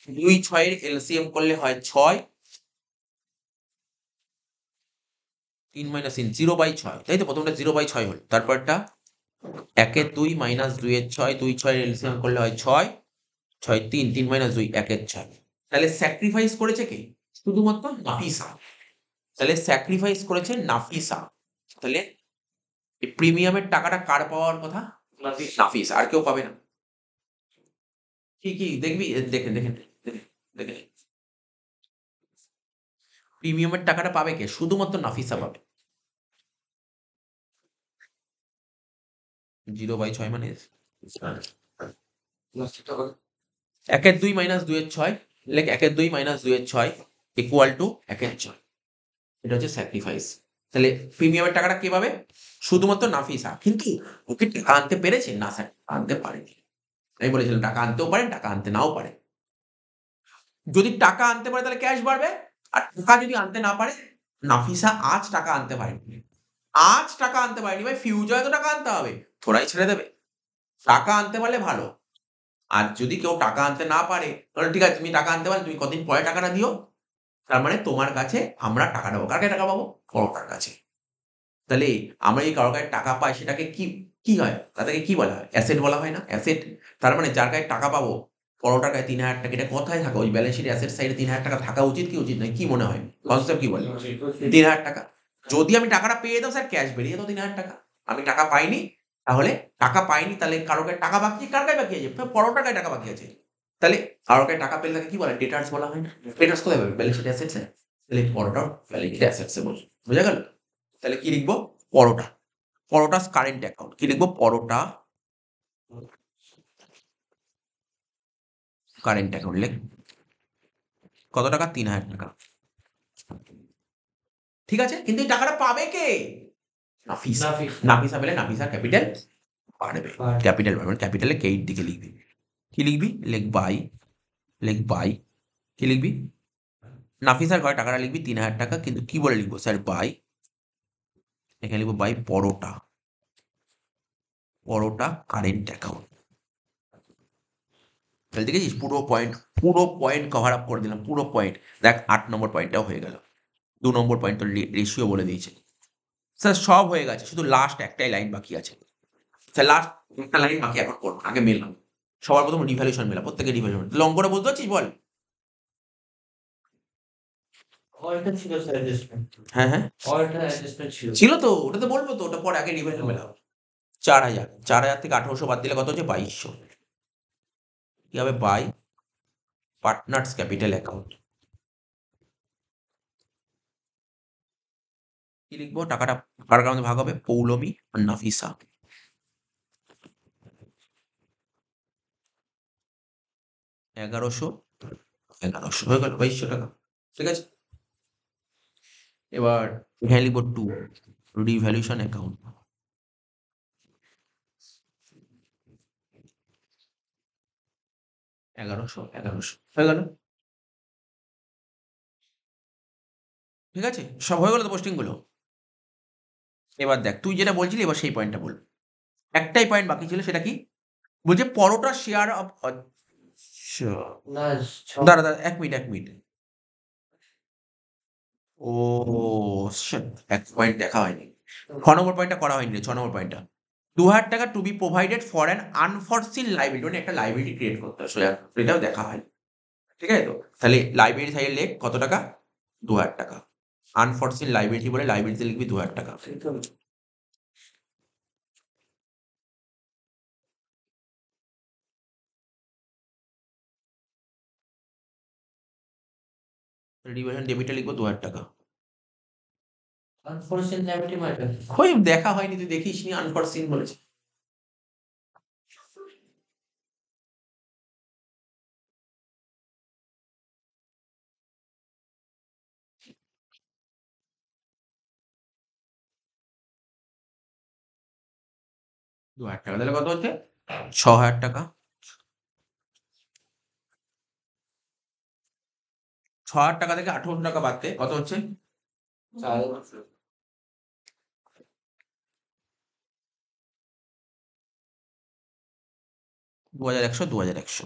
2 6 এর এলসিএম করলে হয় 6, 3 - 3 0/6, তাই তো? প্রথমটা 0/6 হল, তারপরটা 1/2 মাইনাস 2/6, 2 6 এর এলসিএম করলে হয় 6, 6 3, 3 - 2 1/6। তাহলে স্যাক্রিফাইস করেছে কে? শুধুমাত্র নাফিসা। তাহলে স্যাক্রিফাইস করেছে নাফিসা। তাহলে এই প্রিমিয়ামের টাকাটা কার পাওয়ার কথা? নাফিস, আর কেউ পাবে না। কি কি দেখবি? দেখে দেখে দেখে দেখে প্রিমিয়ামের টাকাটা পাবে কে? শুধুমাত্র নাফিসা পাবে। 0/6 মানে 1/2 মাইনাস 2/6। লেখ 1/2 মাইনাস 2/6 ইকুয়াল টু 1/6। এটা হচ্ছে স্যাক্রিফাইস। তাহলে প্রিমিয়ামের টাকাটা কে পাবে? শুধুমাত্র নাফিসা। কিন্তু ওকে টাকা আনতে পেরেছে? না স্যার, আনতে পারেনি। আমি বলেছিলাম টাকা আনতেও পারে, টাকা আনতে নাও পারে। যদি টাকা আনতে পারে তাহলে ক্যাশ বাড়বে, আর টাকা যদি আনতে না পারে নাফিসা আজ টাকা আনতে পারেনি। আজ টাকা আনতে পারেনি ভাই, ফিউচারে তো টাকা আনতে হবে। থোড়াই ছেড়ে দেবে? টাকা আনতে পারলে ভালো। আর যদি কেউ টাকা আনতে না পারে, তাহলে ঠিক আছে তুমি টাকা আনতে পারলে তুমি কদিন পরে টাকাটা দিও। তার মানে তোমার কাছে আমরা টাকা নেবো। কার কাছে টাকা পাবো? পরোটার কাছে। তাহলে আমরা যদি কারো কাছে টাকা পাই সেটাকে কি হয়? তাদেরকে কি বলা হয়? অ্যাসেট বলা হয় না? অ্যাসেট। তার মানে যার কাছে টাকা পাবো, পরোটার গায়ে ৳৩,০০০ এটা কোথায় থাকা? ওই ব্যালেন্স শিট অ্যাসেট সাইডে ৳৩,০০০ থাকা উচিত কি উচিত নয়? কি মনে হয়? কনসেপ্ট কি বলে? ৳৩,০০০। যদি আমি টাকাটা পেয়ে যেতাম স্যার ক্যাশ বেরিয়ে যেত ৳৩,০০০। আমি টাকা পাইনি, তাহলে টাকা পাইনি তাহলে কারো কাছে টাকা বাকি, কার কাছে বাকি আছে? পরোটার গায়ে টাকা বাকি আছে। তাহলে কারো কাছে টাকা পেলে তাকে কি বলে? ডেটার্স বলা হয় না? ডেটার্স কোথায় পাবে? ব্যালেন্স শিট অ্যাসেটস এ। তাহলে পরোটাও ব্যালেন্স শিট অ্যাসেটস এ বসবে। বোঝা গেল? তাহলে কি লিখবো? পরোটা। পরোটাস কারেন্ট অ্যাকাউন্ট। কি লিখবো? পরোটা কারেন্ট অ্যাকাউন্ট লিখ। কত টাকা? ৳৩,০০০। ঠিক আছে? কিন্তু এই টাকাটা পাবে কে? নাফিসা। নাফিসা পেলে নাফিসার ক্যাপিটাল বাড়বে। ক্যাপিটাল বাড়বে। ক্যাপিটালে কে এর দিকে লিখবি। কি লিখবি? লিখ বাই, লিখ বাই। কি লিখবি? নাফিসার ঘরে টাকাটা লিখবি ৳৩,০০০ কিন্তু কি বলে লিখবো? স্যার বাই, এখানে লিখবো by Parota. Parota current account. তাহলে দেখেছিস পুরো পয়েন্ট কভার আপ করে দিলাম। পুরো পয়েন্ট। দেখ ৮ নম্বর পয়েন্টটাও হয়ে গেল। ২ নম্বর পয়েন্ট তোর রেশিও বলে দিয়েছে। স্যার সব হয়ে গেছে। শুধু লাস্ট একটাই লাইন বাকি আছে। স্যার লাস্ট একটা লাইন বাকি এখন করব। আগে মেলাম। সবার ১ম রিভ্যালুয়েশন মেলা। প্রত্যেকে রিভ্যালুয়েশন। তাহলে অঙ্কটা বুঝতে পারছিস বল? কয়টা ছিল স্যার অ্যাডজাস্টমেন্ট? হ্যাঁ, হ্যাঁ। কয়টা অ্যাডজাস্টমেন্ট ছিল? ছিল তো। ওটা তো বলব তো। ওটা পরে আগে রিভ্যালুয়েশন মেলাও। ৪,০০০। ৪,০০০ থেকে ১৮০০ বাদ দিলে কত হচ্ছে? ২২০০। কি হবে? By partners capital account. কি লিখবো? টাকাটা কার কার মধ্যে ভাগ হবে? পৌলমী আর নাফিসা। ১১০০, ১১০০ হয়ে গেল ৳২২০০। ঠিক আছে? এবার এখানে লিখবো 2 রিভ্যালুয়েশন অ্যাকাউন্ট। ১১০০, ১১০০ হয়ে গেল। ঠিক আছে? সব হয়ে গেল তো পোস্টিং গুলো? এবার দেখ তুই যেটা বলছিলি এবার সেই পয়েন্টটা বল। একটাই পয়েন্ট বাকি ছিল সেটা কি? বলছে পরোটা শেয়ার অফ আচ্ছা। না দাঁড়া, দাঁড়া ১ মিনিট, ১ মিনিট। ও শিট! ১ পয়েন্ট দেখা হয়নি। ৬ নম্বর পয়েন্টটা করা হয়নি রে, ৬ নম্বর পয়েন্টটা। ৳২,০০০ to be provided for an unforeseen liability মানে একটা লায়াবিলিটি ক্রিয়েট করতে হয় সোজা। এটাও দেখা হয়নি। ঠিক আছে তো? তাহলে লায়াবিলিটি সাইডে লেখ কত টাকা? ৳২,০০০। আনফরসিন লায়াবিলিটি বলে লায়াবিলিটিতে লিখবি ৳২,০০০। রিভার্শন ডেবিটে লিখবো ৳২,০০০। আনফরচুনেট লায়াবিলিটি মানে কই দেখা হয়নি, তুই দেখিসনি আনফরসিন বলেছে। ৳২,০০০ তাহলে কত হচ্ছে? ৳৬,০০০। ৳৬,০০০ থেকে ৳১৮০০ বাদ দে। কত হচ্ছে? ২,১০০, ২,১০০।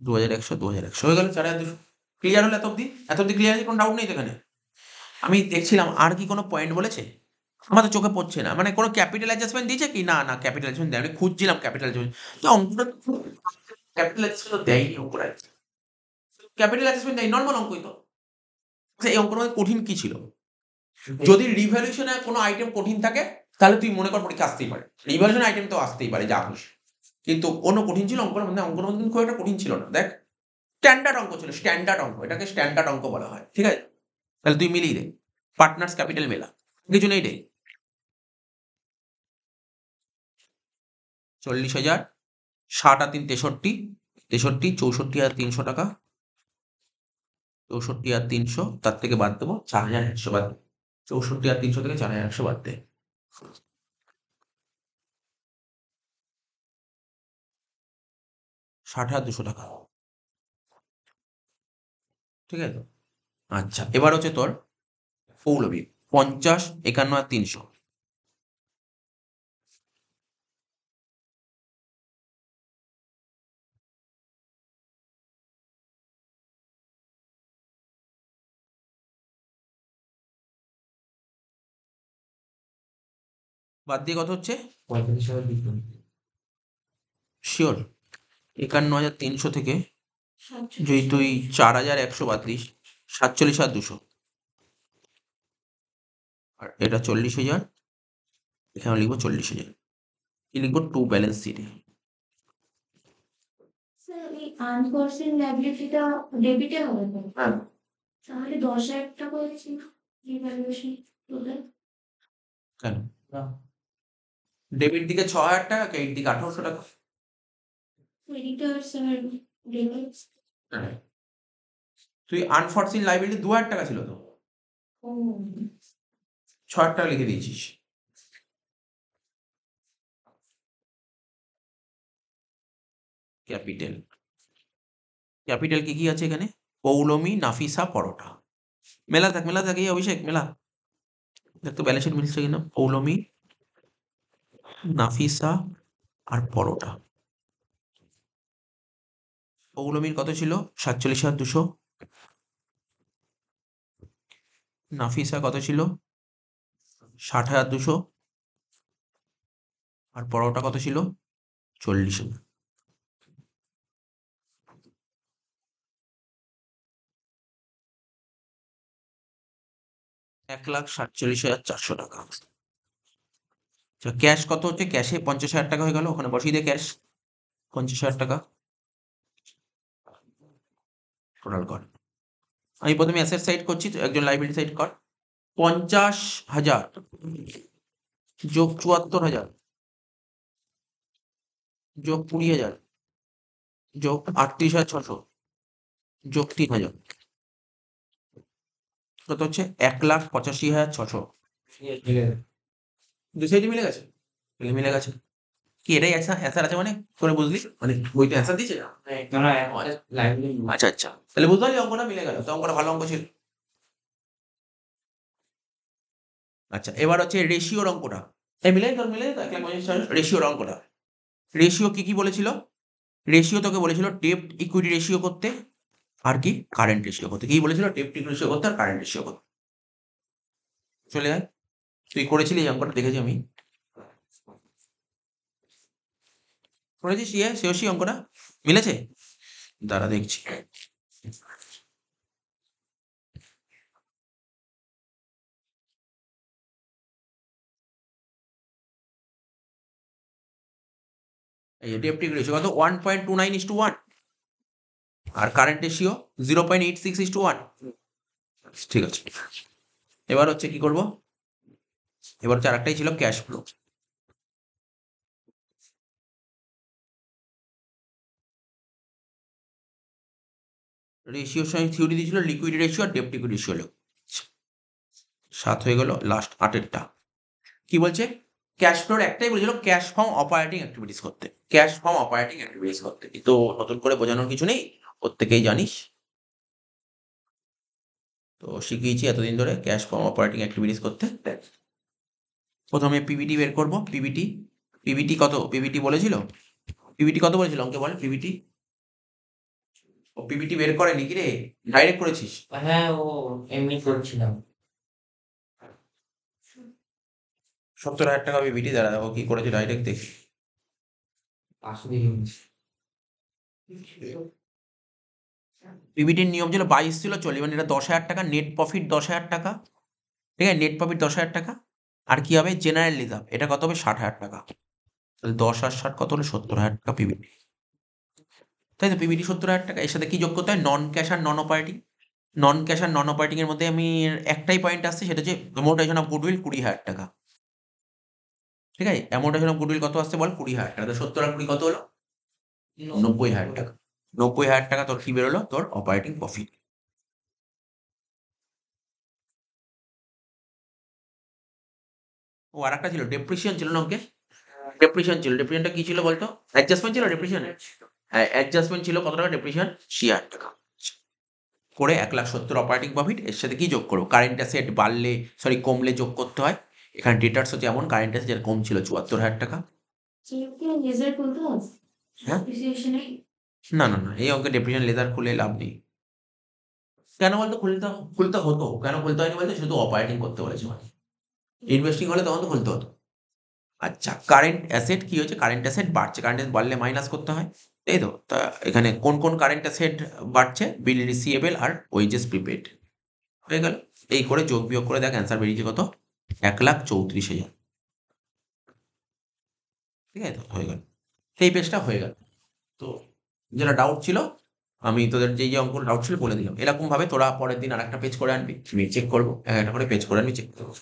২,১০০, ২,১০০ হয়ে গেল ৪,২০০। ক্লিয়ার হলো এত অব্দি? এত অব্দি ক্লিয়ার আছে? কোনো ডাউট নেই তো এখানে? আমি দেখছিলাম আর কি কোনো পয়েন্ট বলেছে? আমার তো চোখে পড়ছে না। মানে কোনো ক্যাপিটাল অ্যাডজাস্টমেন্ট দিয়েছে কি? না, না ক্যাপিটাল অ্যাডজাস্টমেন্ট দেয়নি। আমি খুঁজছিলাম ক্যাপিটাল অ্যাডজাস্টমেন্ট। তো অঙ্কটা তো ক্যাপিটাল অ্যাডজাস্টমেন্ট তো দেয়নি অঙ্কটায়। ক্যাপিটাল অ্যাডজাস্টমেন্ট দেয়নি, নরমাল অঙ্কই তো। আচ্ছা এই অঙ্কটার মধ্যে কঠিন কি ছিল? যদি রিভ্যালুয়েশন এ কোনো আইটেম কঠিন থাকে, তাহলে তুই মনে কর পরীক্ষায় আসতেই পারে। রিভ্যালুয়েশন আইটেম তো আসতেই পারে, যা খুশি। কিন্তু অন্য কঠিন ছিল অঙ্কটার মধ্যে? অঙ্কটার মধ্যে কিন্তু খুব একটা কঠিন ছিল না। দেখ স্ট্যান্ডার্ড অঙ্ক ছিল, স্ট্যান্ডার্ড অঙ্ক। এটাকে স্ট্যান্ডার্ড অঙ্ক বলা হয়। ঠিক আছে? তাহলে তুই মিলিয়ে দে। পার্টনার্স ক্যাপিটাল মেলা। কিছু নেই রে। ৪০,০০০, ৬০ আর ৩ ৬৩, ৬৩, ৬৪,৩০০ টাকা। ৬৪,৩০০ তার থেকে বাদ দেবো ৪,১০০ বাদ দে। ৬৪,৩০০ থেকে ৪,১০০ বাদ দে। ৬০,২০০ টাকা। ঠিক আছে তো? আচ্ছা, এবার হচ্ছে তোর পৌলবী 50, 51 আর 300। বাদ দিয়ে কত হচ্ছে? 45,000 শিওর? 51,300 থেকে যদি 47 তুই 4,100 বাদ দিস, 47,200। আর এটা 40,000, এখানে লিখবো 40,000। কি লিখবো? টু ব্যালেন্স শিটে। স্যার এই আনফোর্সিন লাইবিলিটিটা ডেবিটে হবে তো? হ্যাঁ। তাহলে 10,000 টাকা হচ্ছে রিভ্যালুয়েশন টোটাল। কেন? না, ডেবিট দিকে 6,000 টাকা, ক্রেডিট দিকে 1,800 টাকা। ক্রেডিটার্স আর ডেবিটস। তুই আনফরসিন লাইবিলিটি 2,000 টাকা ছিল তো, ও 6,000 টাকা লিখে দিয়েছিস। ক্যাপিটাল, ক্যাপিটাল কি কি আছে এখানে? পৌলমী, নাফিসা, পরোটা। মেলা থাক, মেলা থাক, এই অভিষেক মেলা দেখ তো ব্যালেন্স শিট মিলছে কিনা। পৌলমী, নাফিসা আর পরোটা। পৌলমীর কত ছিল? 47,200। নাফিসা কত ছিল? 60,200। আর পরোটা কত ছিল? 40,000। 1,47,400 টাকা। আচ্ছা, ক্যাশ কত হচ্ছে? ক্যাশে 50,000 টাকা হয়ে গেল, ওখানে বসিয়ে দে ক্যাশ 50,000 টাকা টোটাল কর। আমি প্রথমে অ্যাসেট সাইড করছি, তো একজন লাইবিলিটি সাইড কর। 50,000 যোগ 74,000 যোগ 20,000 যোগ 38,600 যোগ 3,000 কত হচ্ছে? 1,85,600। দুই সাইডে মিলে গেছে? মিলে গেছে। কি এটাই অ্যান্সার আছে মানে? করে বুঝলি মানে বইতে অ্যান্সার দিয়েছে? আচ্ছা আচ্ছা, তাহলে বুঝতে পারলি অঙ্কটা মিলে গেল তো, অঙ্কটা ভালো অঙ্ক ছিল। আচ্ছা, এবার হচ্ছে রেশিওর অঙ্কটা। এই মিলে তোর মিলে রেশিওর অঙ্কটা। রেশিও কি কি বলেছিল? রেশিও তোকে বলেছিল ডেপ্ট ইকুইটি রেশিও করতে, আর কি কারেন্ট রেশিও করতে। কি বলেছিল? ডেপ্ট ইকুইটি রেশিও করতে আর কারেন্ট রেশিও করতে। চলে আয়, তুই করেছিলি এই অঙ্কটা, দেখেছি আমি। করেছিস সেও অঙ্কটা মিলেছে? দাঁড়া দেখছি। এই ডেপ্ট ইকুইটি রেশিও কত? 1.29:1। আর কারেন্ট রেশিও 0.86:1। ঠিক আছে, এবার হচ্ছে কি করব? এবার হচ্ছে আরেকটাই ছিল ক্যাশ ফ্লো। রেশিওর সঙ্গে থিওরি দিয়েছিল লিকুইড রেশিও আর ডেপ্ট ইকুইটি রেশিও। 7 হয়ে গেল, লাস্ট 8এরটা কি বলছে? ক্যাশ ফ্লোর একটাই বলেছিল, ক্যাশ ফ্রম অপারেটিং অ্যাক্টিভিটিস করতে। ক্যাশ ফ্রম অপারেটিং অ্যাক্টিভিটিস করতে, তো নতুন করে বোঝানোর কিছু নেই, প্রত্যেকেই জানিস। তো শিখিয়েছি এতদিন ধরে ক্যাশ ফ্রম অপারেটিং অ্যাক্টিভিটিস করতে। প্রথমে পিবিটি বের করব। পিবিটি, পিবিটি কত? পিবিটি বলেছিল, পিবিটি কত বলেছিল অঙ্কে বল? পিবিটি, ও পিবিটি বের করে নাকি রে? ডাইরেক্ট করেছিস? হ্যাঁ, ও এমনি করছিলাম। 70,000 টাকা পিবিটি। দাঁড়া ও কি করেছে ডাইরেক্ট দেখি। পিবিটির নিয়ম ছিল 22 ছিল 40, মানে এটা 10,000 টাকা, নেট প্রফিট 10,000 টাকা। ঠিক আছে, নেট প্রফিট 10,000 টাকা। আর কি হবে? জেনারেল রিজার্ভ, এটা কত হবে? 60,000 টাকা। তাহলে 10 আর 60 কত হলো? 70,000 টাকা পিবিটি। তাই তো, পিবিটি 70,000 টাকা। এর সাথে কি যোগ করতে হয়? নন ক্যাশ আর নন অপারেটিং। নন ক্যাশ আর নন অপারেটিং এর মধ্যে আমি একটাই পয়েন্ট আসছে, সেটা হচ্ছে অ্যামোর্টাইজেশন অফ গুডউইল 20,000 টাকা। ঠিক আছে, অ্যামোর্টাইজেশন অফ গুডউইল কত আসছে বল? 20,000 টাকা। তো 70 আর 20 কত হলো? 90,000 টাকা। 90,000 টাকা তোর কি বেরোলো? তোর অপারেটিং প্রফিট। ও আরেকটা ছিল ডেপ্রিসিয়েশন ছিল না ওকে? ডেপ্রিসিয়েশন ছিল। ডেপ্রিসিয়েশনটা কি ছিল বলতো? অ্যাডজাস্টমেন্ট ছিল ডেপ্রিসিয়েশন। হ্যাঁ, অ্যাডজাস্টমেন্ট ছিল কত টাকা? ডেপ্রিসিয়েশন 66,000 টাকা। করে 1,70,000 অপারেটিং প্রফিট, এর সাথে কি যোগ করবো? কারেন্ট অ্যাসেট বাড়লে কমলে যোগ করতে হয়। এখানে ডেটার্স হচ্ছে এমন, কারেন্ট অ্যাসেট যেটা কম ছিল 74,000 টাকা। কি লেজার খুলতে হবে হ্যাঁ? ডিপ্রিসিয়েশনে? না না না, এই অঙ্কে ডেপ্রিসিয়েশন লেজার খুলে লাভ নেই। কেন বলতো? খুলতে হতো, কেন খুলতে হয়নি বলতো? শুধু অপারেটিং করতে বলেছে মানে, ইনভেস্টিং হলে তখন তো খুলতে হতো। আচ্ছা, কারেন্ট অ্যাসেট কি হয়েছে? কারেন্ট অ্যাসেট বাড়ছে, কারেন্ট অ্যাসেট বাড়লে মাইনাস করতে হয়, তাই তো? তা এখানে কোন কোন কারেন্ট অ্যাসেট বাড়ছে? বিল রিসিভেবল আর ওয়েজেস প্রিপেড। হয়ে গেল। এই করে যোগ বিয়োগ করে দেখ অ্যান্সার বেরিয়েছে কত? 1,34,000। ঠিক আছে, তো হয়ে গেল। এই পেজটা হয়ে গেল। তো যেটা ডাউট ছিল, আমি তোদের যে যে অঙ্কগুলো ডাউট ছিল বলে দিলাম। এরকম ভাবে তোরা পরের দিন আর একটা পেজ করে আনবি, আমি চেক করবো, একটা করে পেজ করে আনবি, চেক করবো।